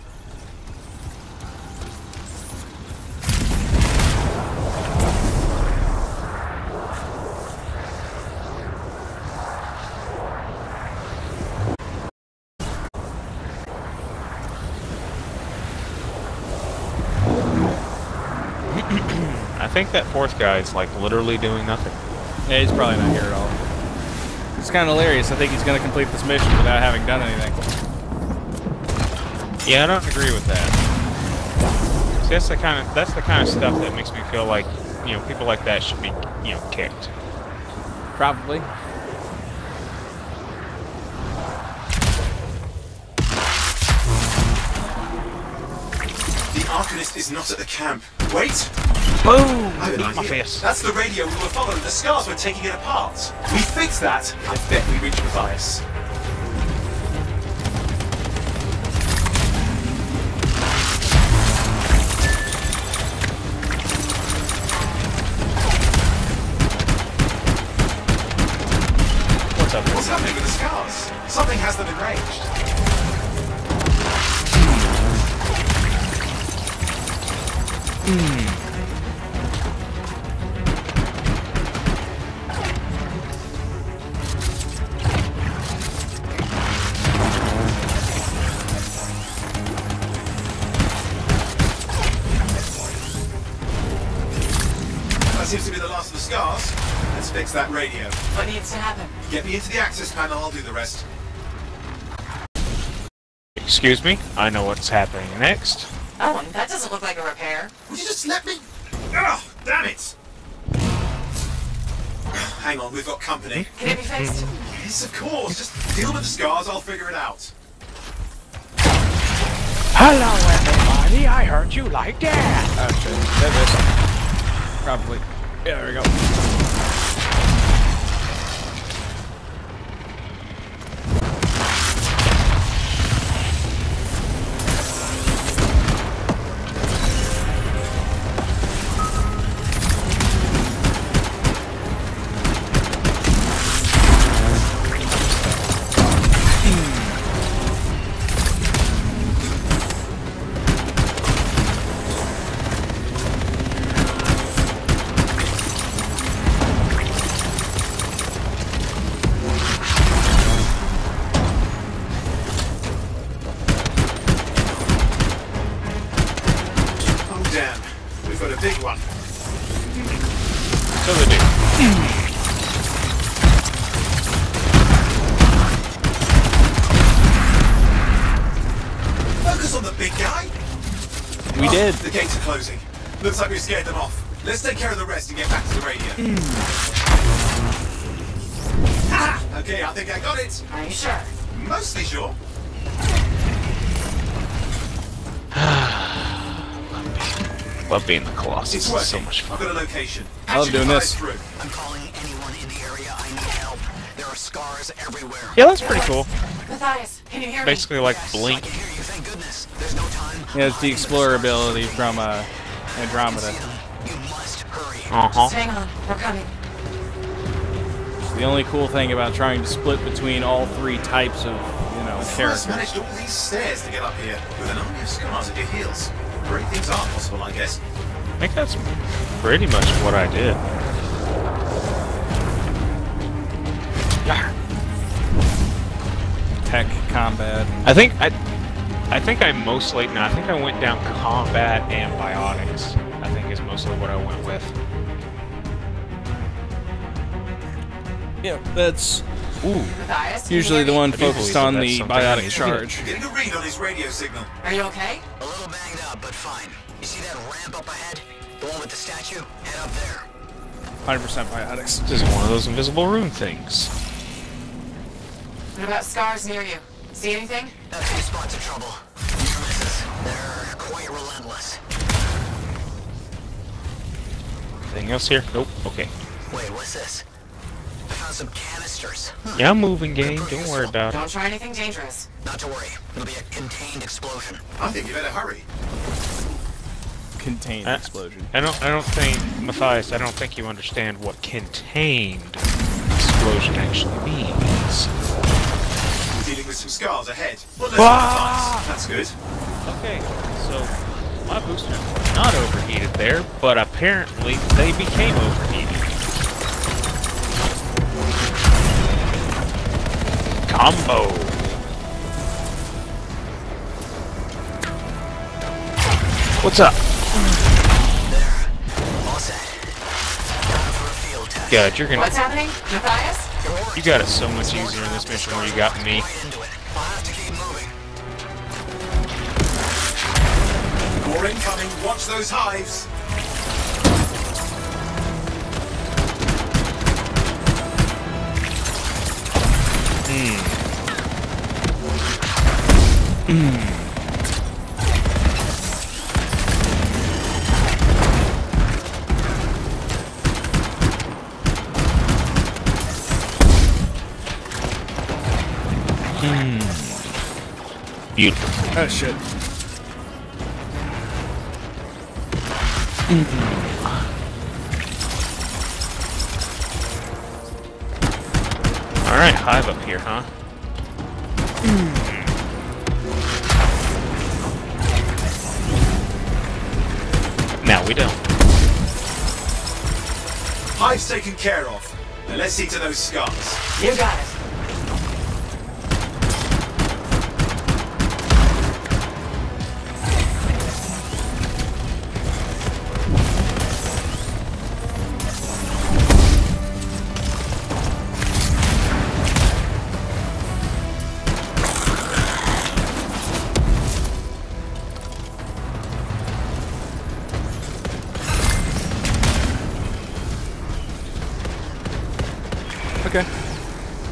I think that fourth guy is like literally doing nothing.
Yeah, he's probably not here at all. It's kind of hilarious. I think he's going to complete this mission without having done anything.
Yeah, I don't agree with that. See, that's the kind of stuff that makes me feel like, you know, people like that should be, you know, kicked.
Probably.
The Arcanist is not at the camp. Wait!
Boom!
I have an idea.
My face.
That's the radio we were following. The scars were taking it apart. We fix that. I bet we reach Matthias.
What's up?
What's happening with the scars? Something has them enraged. That seems to be the last of the scars. Let's fix that radio.
What needs to happen?
Get me into the access panel, I'll do the rest.
Excuse me? I know what's happening next.
Oh, that doesn't look like a repair.
Would you just let me? Oh, damn it! Hang on, we've got company.
Can it be fixed?
Yes, of course. Just deal with the scars, I'll figure it out.
Hello, everybody. I heard you like that.
Oh, shit. That missed. Probably. Yeah, there we go.
So they do.
Focus on the big guy.
We did.
The gates are closing. Looks like we scared them off. Let's take care of the rest and get back to the radio. Ah! Okay, I think I got it.
Are you sure?
Mostly sure.
Love being the Colossus.
It's
It's so
working.
much fun.
I've got a location.
I love doing this.
Through.
I'm calling anyone in the area. I need help. There are scars everywhere.
Yeah, that's pretty cool.
Matthias, can you hear me?
Basically like
Yes,
Blink.
I can hear you. Thank goodness. There's no time.
Yeah, it's the Explorer ability from Andromeda.
You must hurry.
Just hang on. We're coming.
It's the only cool thing about trying to split between all three types of, you know,
First
characters.
managed all these stairs to get up here with an army of scars at your heels. Great things are possible, I guess.
I think that's pretty much what I did.
Tech combat.
I think I mostly I think I went down combat and biotics. I think is mostly what I went with.
Yeah, that's
Matthias, can
usually
you
the
hear
one
me?
focused on
that's
the
something
biotic
I-
charge.
Getting a read on his radio signal.
Are you okay?
A little banged up, but fine. You see that ramp up ahead? The one with the statue? Head up there.
100% biotics.
This is one of those invisible rune things.
What about scars near you? See anything?
A few spots of trouble. Near misses. They're quite relentless.
Anything else here? Nope. Okay.
Wait, what's this? I found some canisters.
Yeah, I'm moving, game. Don't worry about it.
Don't try anything dangerous.
Not to worry. It'll be a contained explosion.
I think you better hurry.
Contained explosion.
I don't think, Matthias, I don't think you understand what contained explosion actually means.
Dealing with some scars ahead. Well, that's good.
Okay, so my boosters were not overheated there, but apparently they became overheated. Combo. What's up? God, you're gonna.
What's happening, Matthias?
You got it so much easier in this mission where you got me.
More incoming. Watch those hives.
Beautiful.
Oh shit.
Alright, hive up here, huh? Now we don't.
Hive's taken care of. Now let's see to those scars.
You got it.
Okay.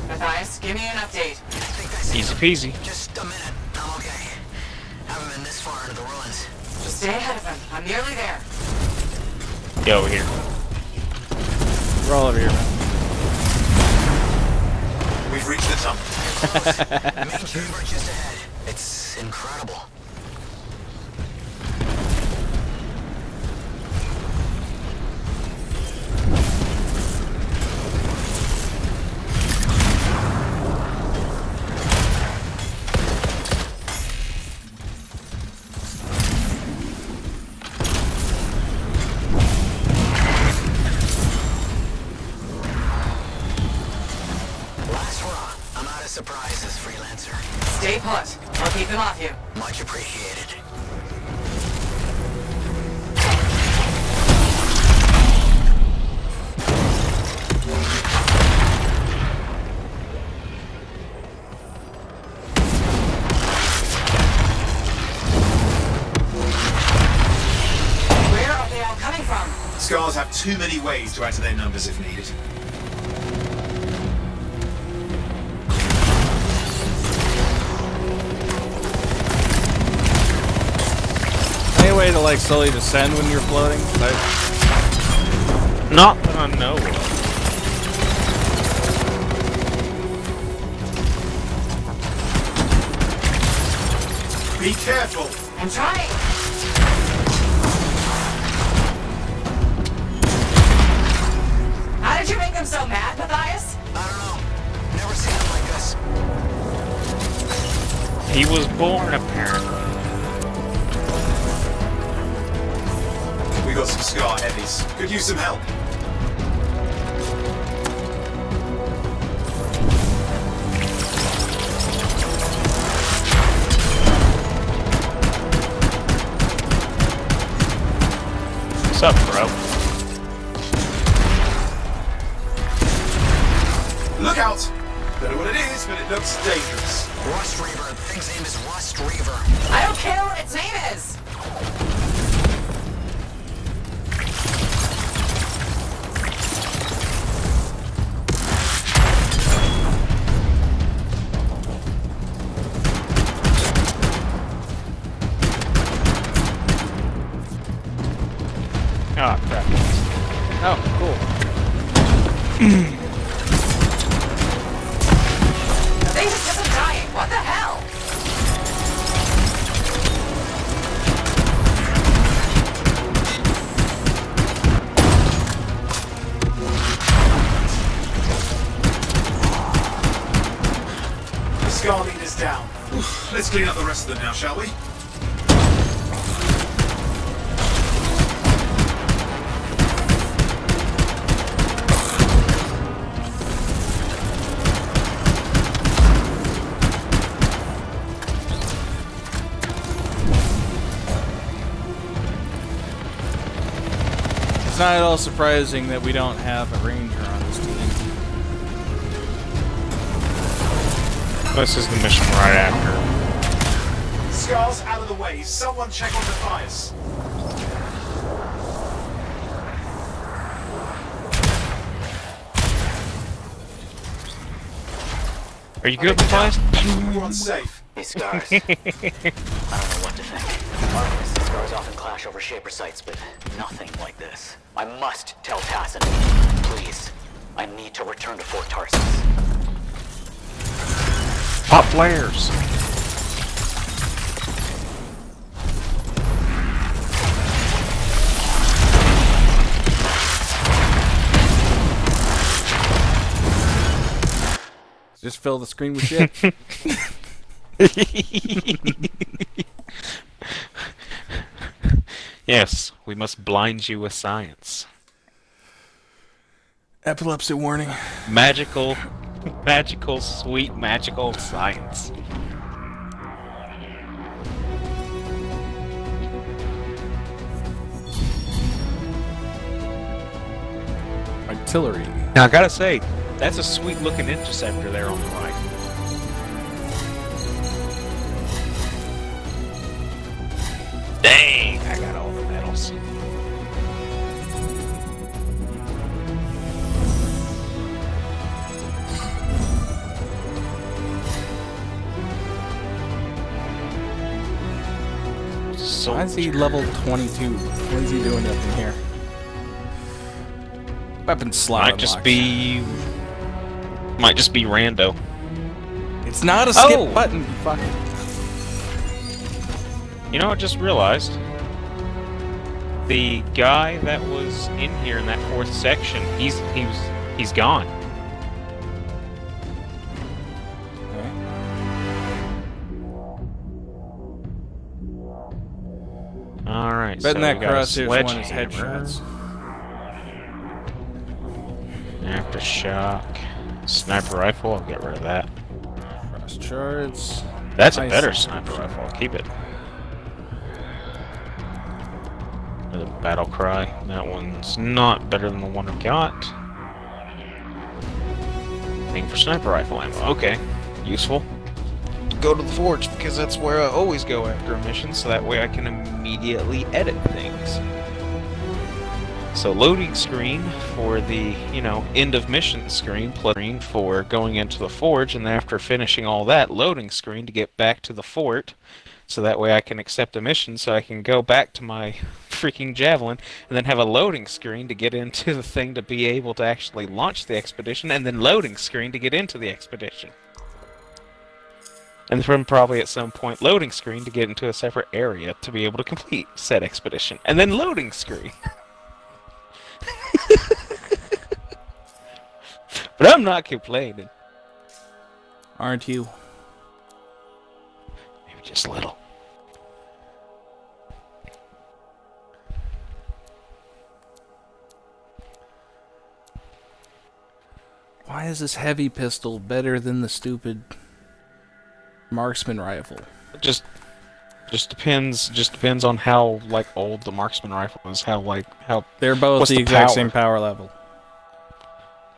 Matthias, give me an update.
Easy peasy.
Just a minute. I'm okay. Haven't been this far into the ruins.
Just stay ahead of him. I'm nearly there.
Get over here.
We're all over here, man.
We've reached the tunnel.
Main chamber just ahead. It's incredible. Surprises, freelancer.
Stay put. I'll keep him off you.
Much appreciated.
Where are they all coming from?
Scars have too many ways to add to their numbers if needed.
Any way to like slowly descend when you're floating?
Not that I know of.
Be careful.
I'm trying. How did you make them so mad, Matthias?
I don't know. Never seen him like this.
He was born, apparently.
We got some scar heavies. Could use some help.
What's up, bro?
Look out! Don't know what it is, but it looks dangerous.
Rust Reaver. The thing's name is Rust Reaver.
I don't care what its name is.
Scar leader's down. Let's clean up the rest of them now, shall we?
It's not at all surprising that we don't have a ranger on this team.
This is the mission right after.
Scar's out of the way. Someone check on the fires.
Are you good with fires?
We're on safe.
Hey, Scars. I don't know what to think. Artemis and Scars often clash over Shaper sites, but nothing like this. I must tell Tassin. Please. I need to return to Fort Tarsus.
Pop flares.
Just fill the screen with shit.
Yes, we must blind you with science.
Epilepsy warning.
Magical, sweet, magical science.
Artillery.
Now I gotta say, that's a sweet looking interceptor there on the right. Dang, I got all the medals. So
why is he level 22? What is he doing up in here? Weapon slot
might just be rando.
It's not a skip button. Fuck.
You know, I just realized the guy that was in here in that 4th section, he's gone. All right.
Betting
so
that crosshair's one is headshots.
Aftershock, sniper rifle. I'll get rid of that.
Cross charts.
That's a better sniper rifle. I'll keep it. The battle cry. That one's not better than the one I've got. Thing for sniper rifle ammo. Okay, useful. Go to the forge because that's where I always go after a mission, so that way I can immediately edit things. So loading screen for the, you know, end of mission screen, screen for going into the forge, and then after finishing all that, loading screen to get back to the fort, so that way I can accept a mission, so I can go back to my freaking javelin, and then have a loading screen to get into the thing to be able to actually launch the expedition, and then loading screen to get into the expedition. And then probably at some point loading screen to get into a separate area to be able to complete said expedition, and then loading screen. But I'm not complaining.
Aren't you?
Maybe just a little.
Why is this heavy pistol better than the stupid marksman rifle?
Just depends on how like old the marksman rifle is. How
they're both the exact same power level.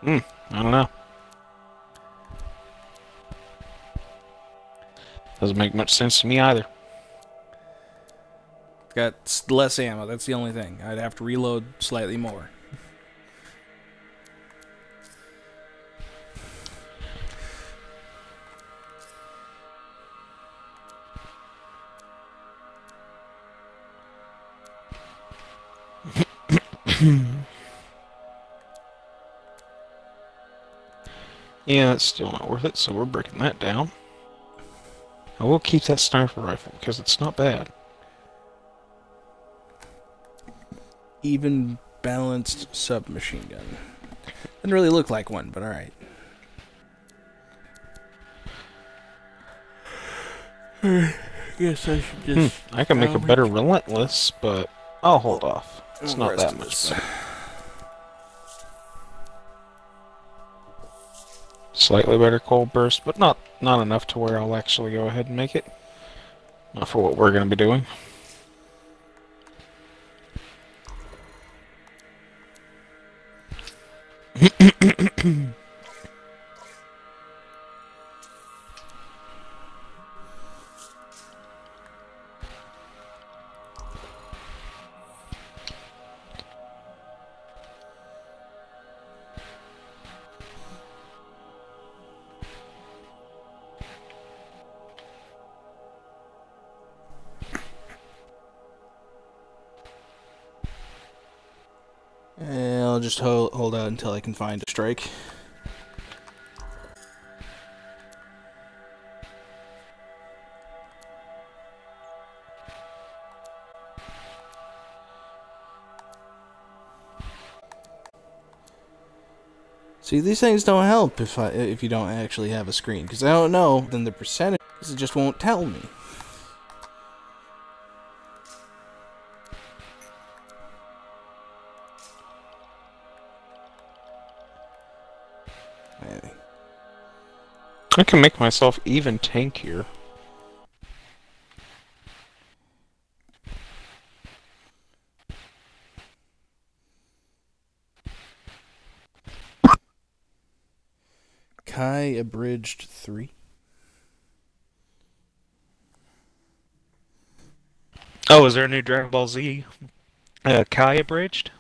I don't know. Doesn't make much sense to me either.
Got less ammo, that's the only thing. I'd have to reload slightly more.
Yeah, it's still not worth it, so we're breaking that down. I will keep that sniper rifle, because it's not bad.
Even balanced submachine gun. Doesn't really look like one, but alright. Guess I should just.
I can make a better Relentless, but I'll hold off. It's not that much. Slightly better Cold Burst, but not enough to where I'll actually go ahead and make it. Not for what we're going to be doing.
I'll just hold out until I can find a strike. See, these things don't help if you don't actually have a screen, because I don't know then the percentage, because it just won't tell me. Maybe.
I can make myself even tankier.
Kai Abridged 3.
Oh, is there a new Dragon Ball Z Kai Abridged?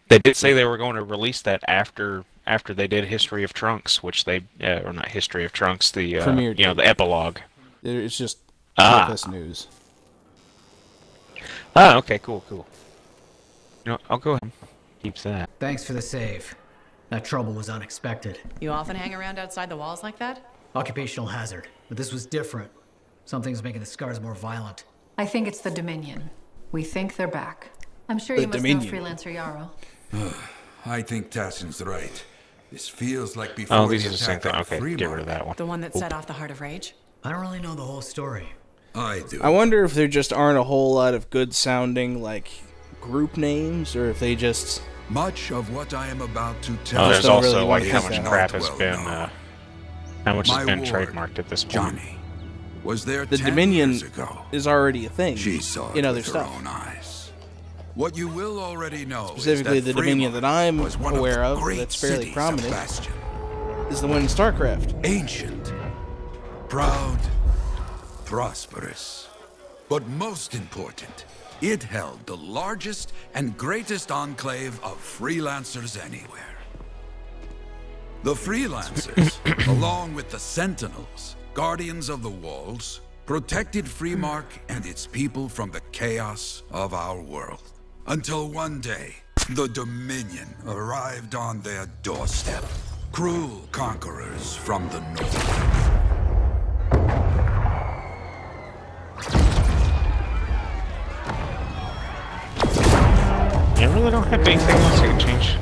They did say they were going to release that after they did History of Trunks, which they or not History of Trunks, the the epilogue.
It's just TFS news.
Ah, okay, cool. You know, I'll go ahead and keep that.
Thanks for the save. That trouble was unexpected.
You often hang around outside the walls like that?
Occupational hazard. But this was different. Something's making the scars more violent.
I think it's the Dominion. We think they're back. I'm sure
The
you must
Dominion.
know Freelancer Yarrow.
I think Tassin's right. This feels like before
these
the
are the same
attack
thing.
on
Okay,
Fremont.
get rid of that one.
The one that set off the Heart of Rage?
I don't really know the whole story.
I do.
I wonder if there just aren't a whole lot of good sounding like group names, or if they just.
Much of what I am about to tell.
Oh, there's
don't
also
really
like
want
how
to
much
use
crap
that.
has been
My ward,
trademarked at this point.
Johnny, was there
The
10
Dominion
years ago.
is already a thing.
She saw it
in other
with her
stuff.
own eyes. What you will already know
Specifically,
is that
the Dominion
Fremont
that I'm
was one
aware
of,
of,
the great
that's fairly
cities of
prominent,
Bastion.
is the one in StarCraft.
Ancient, proud, prosperous. But most important, it held the largest and greatest enclave of freelancers anywhere. The freelancers, along with the Sentinels, guardians of the walls, protected Freemark and its people from the chaos of our world. Until one day, the Dominion arrived on their doorstep. Cruel conquerors from the north.
I really don't have anything else I can change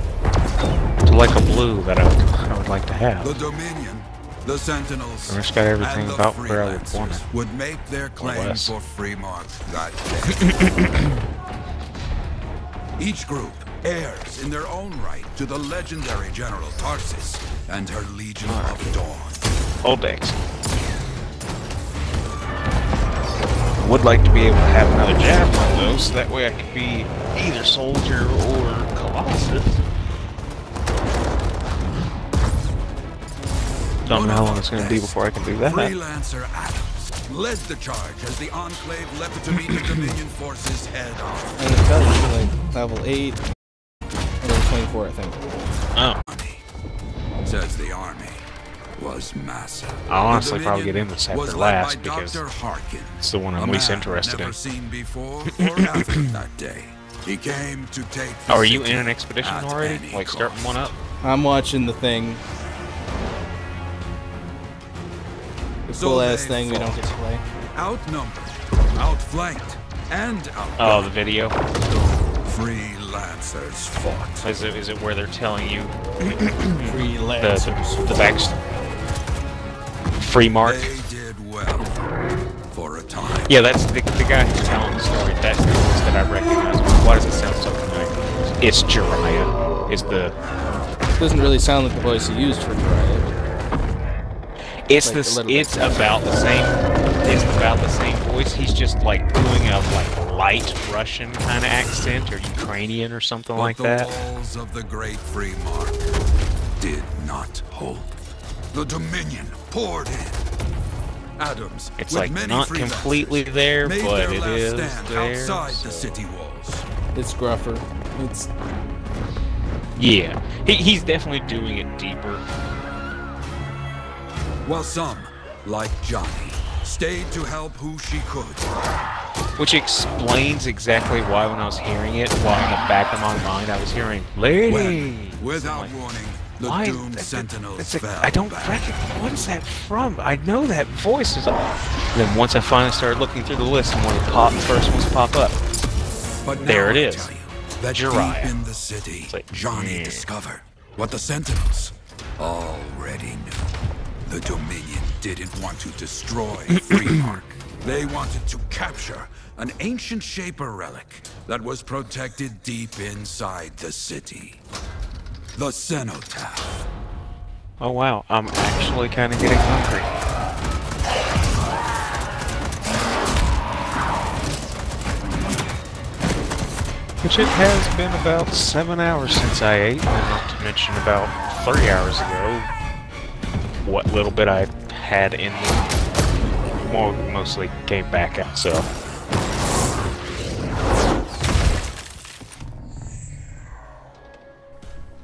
to like a blue that I would like to have.
The Dominion, the Sentinels,
I just got everything
and the
about where I would want it.
freelancers would make their claim
less.
for Freemark that day. Each group heirs in their own right to the legendary General Tarsis and her Legion of Dawn.
Old decks. Would like to be able to have another javelin though, so that way I could be either soldier or Colossus. Don't know how long it's going to be before I can do that.
Freelancer Adams led the charge as the Enclave leapt to meet the Dominion forces head on.
I can tell you, like level 8, level 24, I think.
Oh.
Says the army was massive.
I'll honestly
The
probably
Dominion
get in this
was
after
led
last
by
because
Dr. Harkin,
it's the one
a
I'm least
man
interested
never
in.
seen before or after that day. He came to take the
Oh, are you
city
in an expedition
at
already?
any
Like starting
cost.
one up?
I'm watching the thing. The
So
cool ass
they
thing we don't
fought.
get to play.
Outnumbered, outflanked, and outgunned.
Oh, the video.
Freelancers fought.
Is it where they're telling you
Freelancers
the backstory? Free Mark.
They did well for a time.
Yeah, that's the guy who's telling the story. That's the voice that I recognize. Why does it sound so familiar? It's Jiraiya. It's the.
It doesn't really sound like the voice he used for Jiraiya.
It's
like
this. It's about the same. It's about the same voice. He's just like doing a light Russian kind of accent or Ukrainian or something like that.
The walls of the Great Free Mark did not hold. The Dominion poured in. Atoms.
It's
with
like
many
not completely there,
made
but
their
it
last
is
stand
there.
outside
So.
the city walls.
It's gruffer. It's.
Yeah, he's definitely doing it deeper.
While some, like Johnny, stayed to help who she could.
Which explains exactly why when I was hearing it, while in the back of my mind I was hearing, "Lady!"
When, without warning, the
why?
doomed sentinels fell
I don't
back.
recognize. What is that from? I know that voice. Then once I finally started looking through the list, and one of the first ones pop up.
But
There it
now I
is.
tell you that
Jiraiya.
deep in the city,
like,
Johnny discovered what the sentinels already knew. The Dominion didn't want to destroy Free Mark. They wanted to capture an ancient Shaper relic that was protected deep inside the city. The cenotaph.
Oh wow, I'm actually kind of getting hungry. Which it has been about 7 hours since I ate, and not to mention about 3 hours ago, what little bit I had in me mostly came back out, so.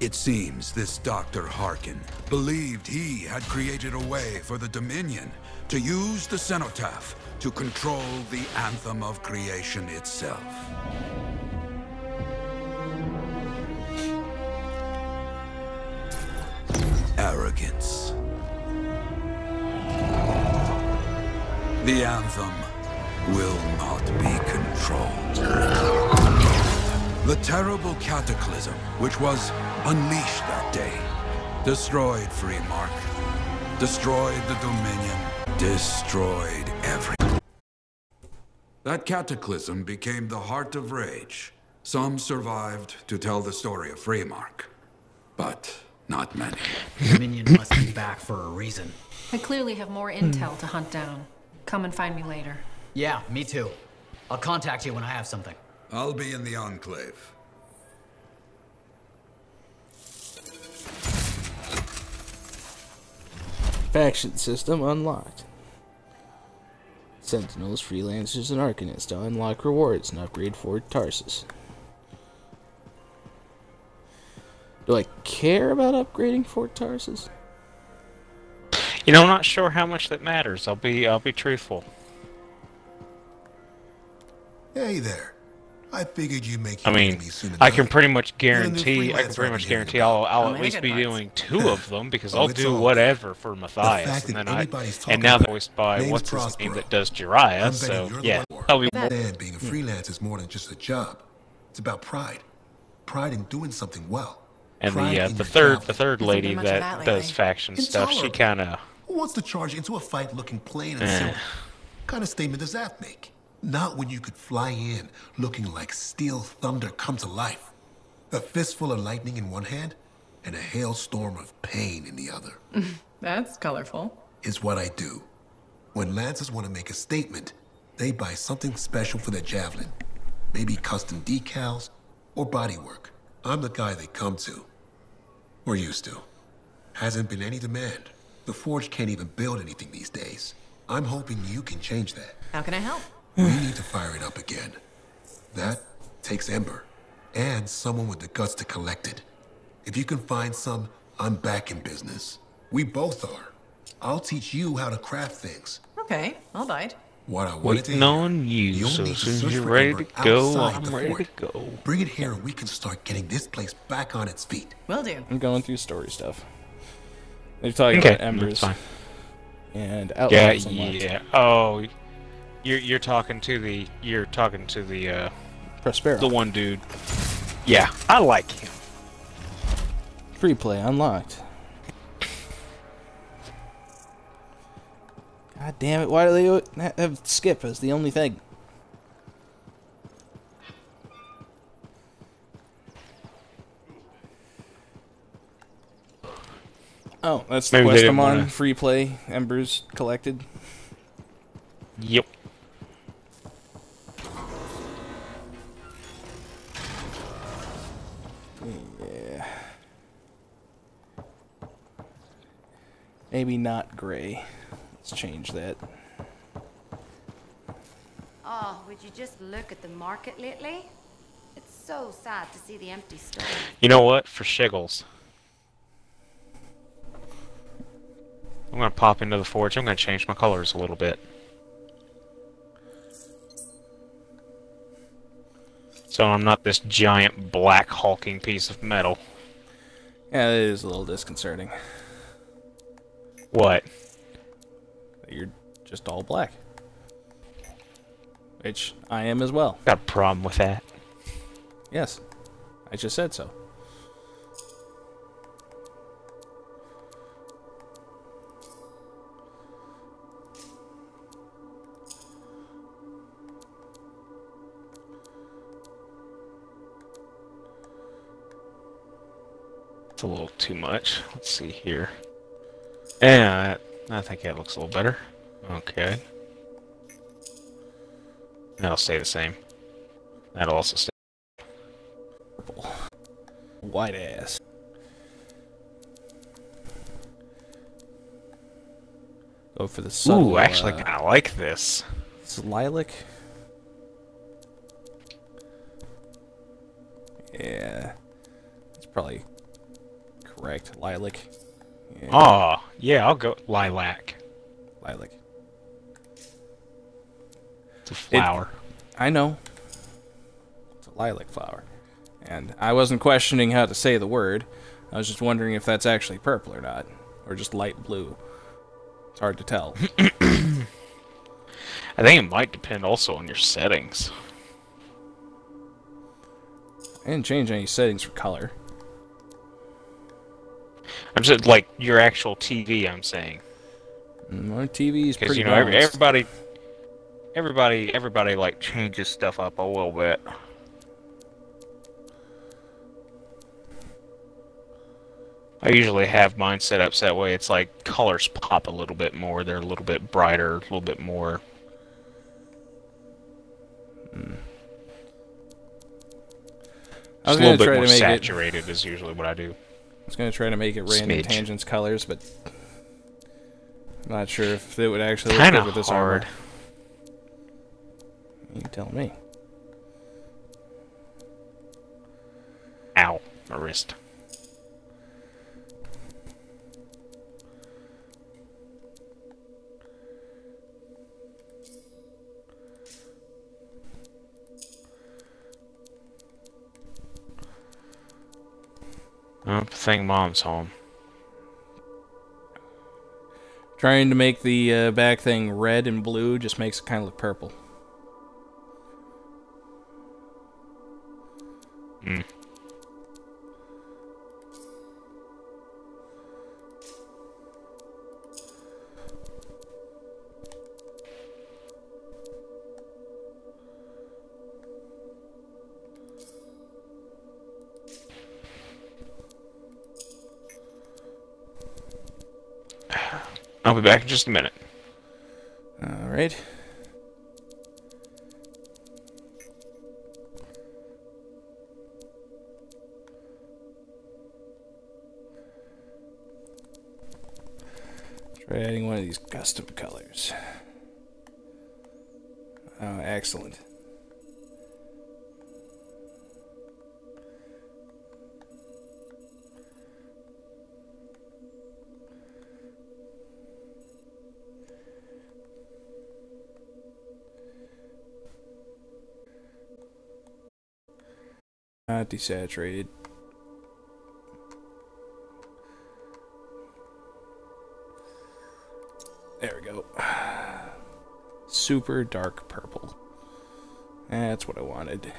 It seems this Dr. Harkin believed he had created a way for the Dominion to use the cenotaph to control the Anthem of creation itself. Arrogance. The Anthem will not be controlled. The terrible cataclysm which was unleashed that day destroyed Free Mark, destroyed the Dominion, destroyed everything. That cataclysm became the heart of rage. Some survived to tell the story of Free Mark, but not many.
Dominion must be back for a reason.
I clearly have more intel to hunt down. Come and find me later.
Yeah, me too. I'll contact you when I have something.
I'll be in the Enclave.
Faction system unlocked. Sentinels, freelancers, and arcanists to unlock rewards and upgrade Fort Tarsus. Do I care about upgrading Fort Tarsus?
You know, I'm not sure how much that matters. I'll be truthful.
Hey there. I figured you'd make
I
your
mean,
enemy soon
I
enough.
can pretty much
You're the new
guarantee. I'll at least be doing 2 of them because I'll
it's
do
all
whatever for Matthias,
fact
and
that
then
anybody's talking
now they're
about
voiced by
name's
what's his name
Prospero.
that does Jiraiya.
I'm
So
betting you're the
yeah,
one.
I'll be.
Man, being a freelance is more than just a job. It's about pride. Pride in doing something well.
And
Pride in
the
your
third
job.
lady that does faction stuff, she kind of.
Who wants to charge into a fight looking plain and simple? What kind of statement does that make? Not when you could fly in looking like steel thunder come to life. A fistful of lightning in one hand and a hailstorm of pain in the other.
That's colorful.
Is what I do. When Lancers want to make a statement, they buy something special for their javelin. Maybe custom decals or bodywork. I'm the guy they come to. Or used to. Hasn't been any demand. The Forge can't even build anything these days. I'm hoping you can change that.
How can I help?
We need to fire it up again. That takes Ember. And someone with the guts to collect it. If you can find some, I'm back in business. We both are. I'll teach you how to craft things.
Okay, I'll bite.
What I wanted to
Waiting
hear.
on you,
You'll
so
need
as
to
soon as
search
you're
for
ready
Ember
to go,
outside
I'm
the
ready
fort.
to go.
Bring it here and we can start getting this place back on its feet.
Will do.
I'm going through story stuff. They're talking
Okay,
about embers
that's fine.
and outlaws.
Yeah. Oh, you're talking to the
Prospero.
the one dude. Yeah, I like him.
Free play unlocked. God damn it, why do they have skip as the only thing? Oh, that's the
Maybe
quest
they
I'm
didn't
on.
wanna-
Free play, embers collected.
Yep.
Yeah. Maybe not gray. Let's change that.
Oh, would you just look at the market lately? It's so sad to see the empty store.
You know what? For shiggles, I'm gonna pop into the forge. I'm gonna change my colors a little bit. So I'm not this giant black hulking piece of metal.
Yeah, it is a little disconcerting.
What?
You're just all black. Which I am as well.
Got a problem with that?
Yes. I just said so.
It's a little too much. Let's see here. Yeah, I think that looks a little better. Okay. That'll stay the same. That'll also stay.
Purple. White ass. Go for the subtle.
Ooh, actually, I kinda like this.
It's lilac. Yeah. It's probably correct. Lilac. Yeah.
Oh, yeah, I'll go lilac.
Lilac.
It's a flower.
I know. It's a lilac flower. And I wasn't questioning how to say the word. I was just wondering if that's actually purple or not. Or just light blue. It's hard to tell.
I think it might depend also on your settings.
I didn't change any settings for color.
I'm just like your actual TV. I'm saying.
My TV is pretty.
Because you know everybody like changes stuff up a little bit. I usually have mine set up so that way it's like colors pop a little bit more. They're a little bit brighter, a little bit more.
I was
Just a little
gonna
bit
try
more
to make
saturated is usually what I do.
I was gonna try to make it random
Smidge.
tangents colors, but I'm not sure if it would actually look
Kinda
good with this
hard.
armor. You tell me.
Ow, my wrist. Oh, thing mom's home.
Trying to make the back thing red and blue just makes it kind of look purple.
Hmm. I'll be back in just a minute.
Alright. Try adding one of these custom colors. Oh, excellent. Not desaturated. There we go. Super dark purple. That's what I wanted.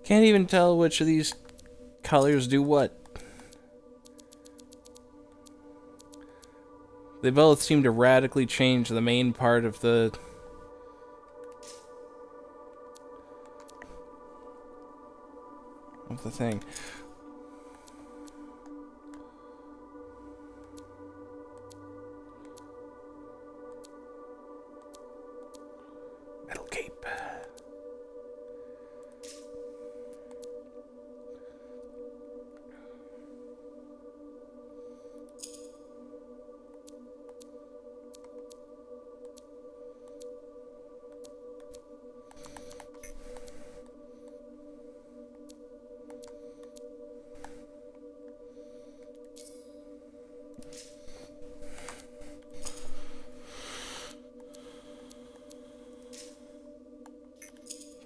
Can't even tell which of these colors do what. They both seem to radically change the main part of the thing. Metal cape.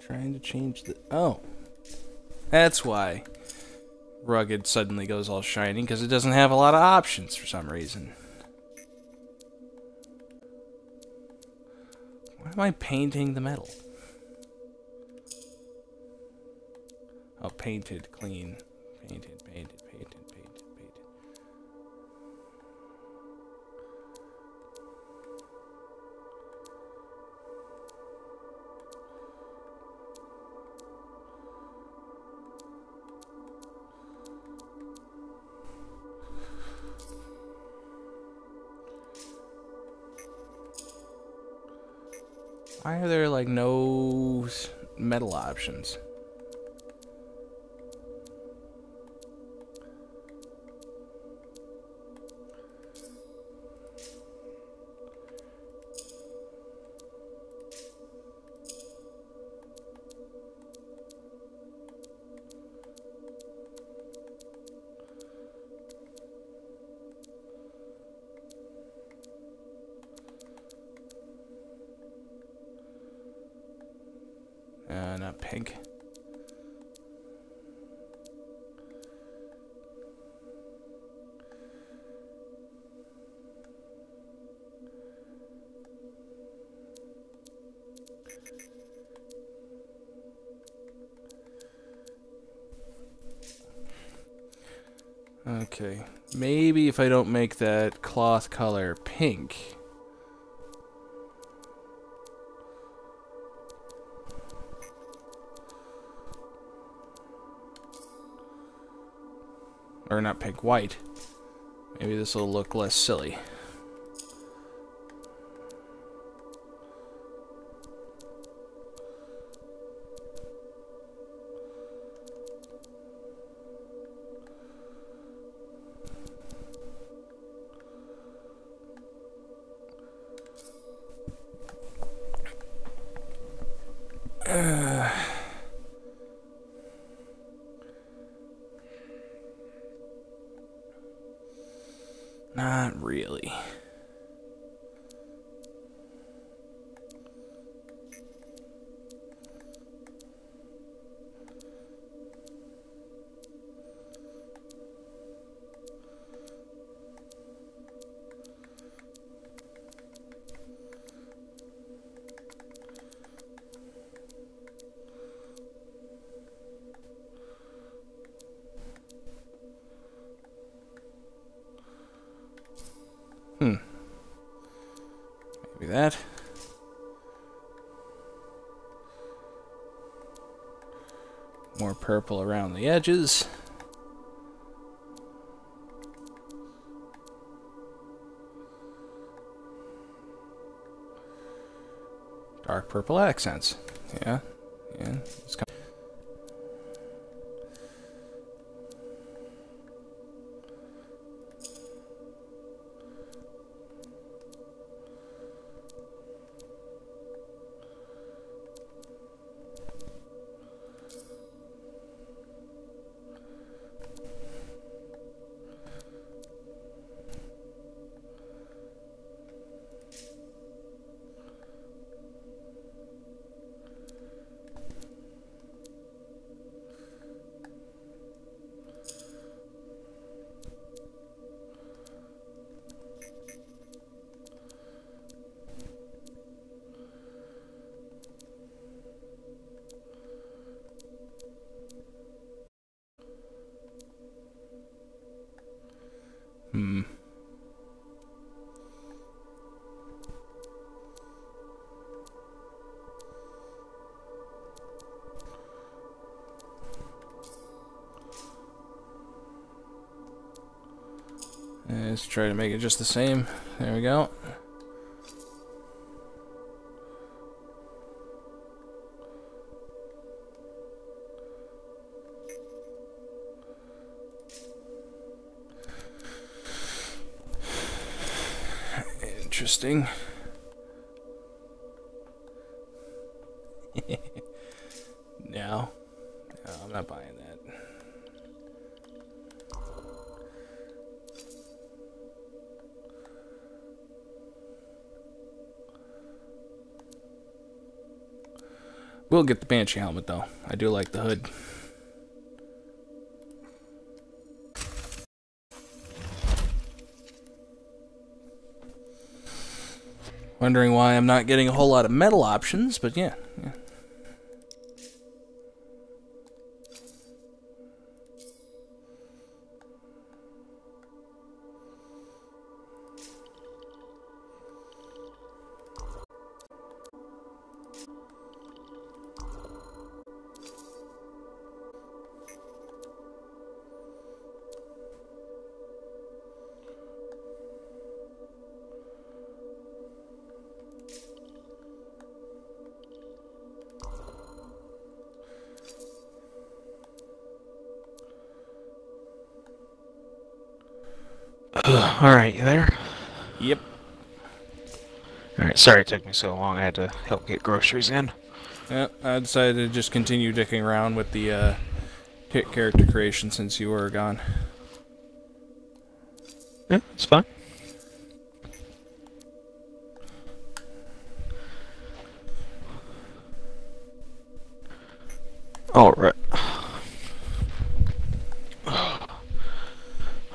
Trying to change the... Oh. That's why Rugged suddenly goes all shiny, because it doesn't have a lot of options for some reason. Why am I painting the metal? Oh, painted, clean. Painted, painted, painted, painted, painted. Why are there, like, no metal options? Not pink. Okay, maybe if I don't make that cloth color pink. Or not pink, white. Maybe this will look less silly. Not really. Maybe that. More purple around the edges. Dark purple accents. Yeah. Yeah. It's kind Let's try to make it just the same. There we go. Interesting. No, I'm not buying that. We'll get the Banshee helmet though. I do like the hood. Wondering why I'm not getting a whole lot of metal options, but yeah.
Alright, you there?
Yep.
Alright, sorry it took me so long. I had to help get groceries in.
Yep, I decided to just continue dicking around with the pit character creation since you were gone.
Yeah, it's fine. Alright.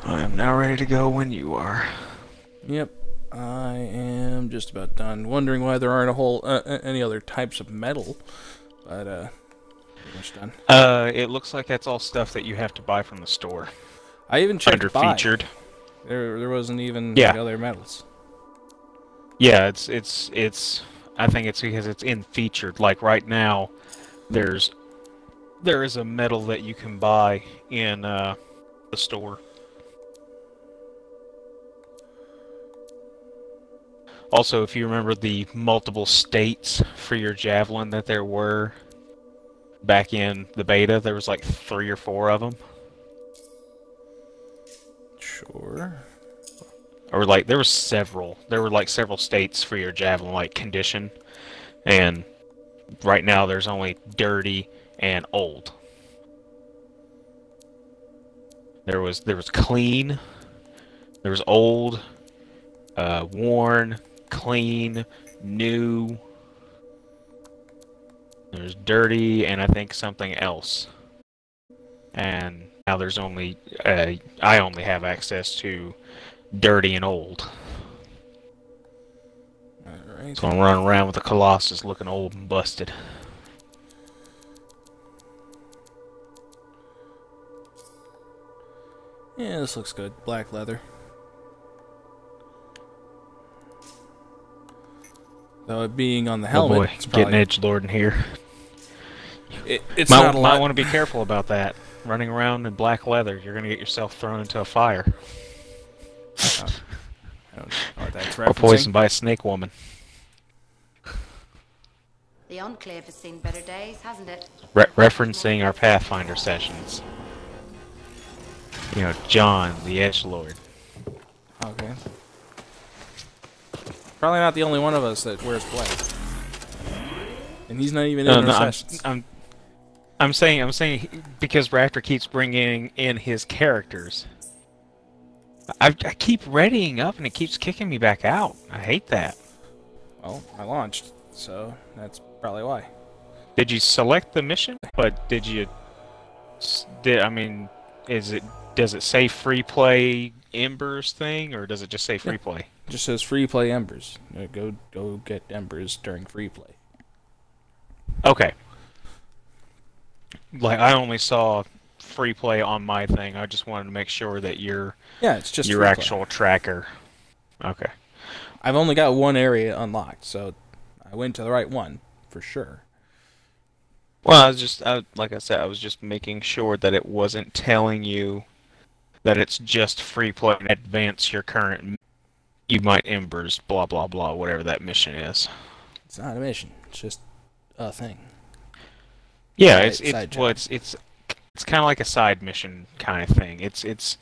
I am now ready to go when you are.
Yep, I am just about done. Wondering why there aren't a whole any other types of metal, but pretty much done.
It looks like that's all stuff that you have to buy from the store.
I even checked
under featured.
There wasn't even like, other metals.
Yeah, it's. I think it's because it's in featured. Like right now, there is a metal that you can buy in the store. Also, if you remember the multiple states for your javelin that there were back in the beta, there was like 3 or 4 of them.
Sure.
Or like there were several. There were like several states for your javelin, like condition, and right now there's only dirty and old. There was clean, there was old, worn, clean, new. There's dirty, and I think something else. And now there's only I only have access to dirty and old.
Alright.
So I'm running around with the Colossus looking old and busted.
Yeah, this looks good. Black leather. Though it being on the helmet,
oh boy,
it's probably...
getting edgelord in here.
It's not a lot.
Might want to be careful about that. Running around in black leather, you're going to get yourself thrown into a fire.
I don't know what that's referencing.
Or poisoned by a snake woman.
The Enclave has seen better days, hasn't it?
Referencing our Pathfinder sessions. You know, John, the edgelord.
Okay. Probably not the only one of us that wears black. And he's not even in our sessions.
I'm saying because Raptor keeps bringing in his characters. I keep readying up and it keeps kicking me back out. I hate that.
Well, I launched, so that's probably why.
Did you select the mission? But did you? I mean, does it say free play Embers thing, or does it just say free play?
It just says free play Embers. Go get Embers during free play.
Okay. Like I only saw free play on my thing. I just wanted to make sure that
it's just
your actual tracker. Okay.
I've only got one area unlocked, so I went to the right one for sure.
Well, like I said, I was just making sure that it wasn't telling you that it's just free play and advance your current. You might embers, blah blah blah, whatever that mission is.
It's not a mission. It's just a thing.
Yeah, it's kind of like a side mission kind of thing. It's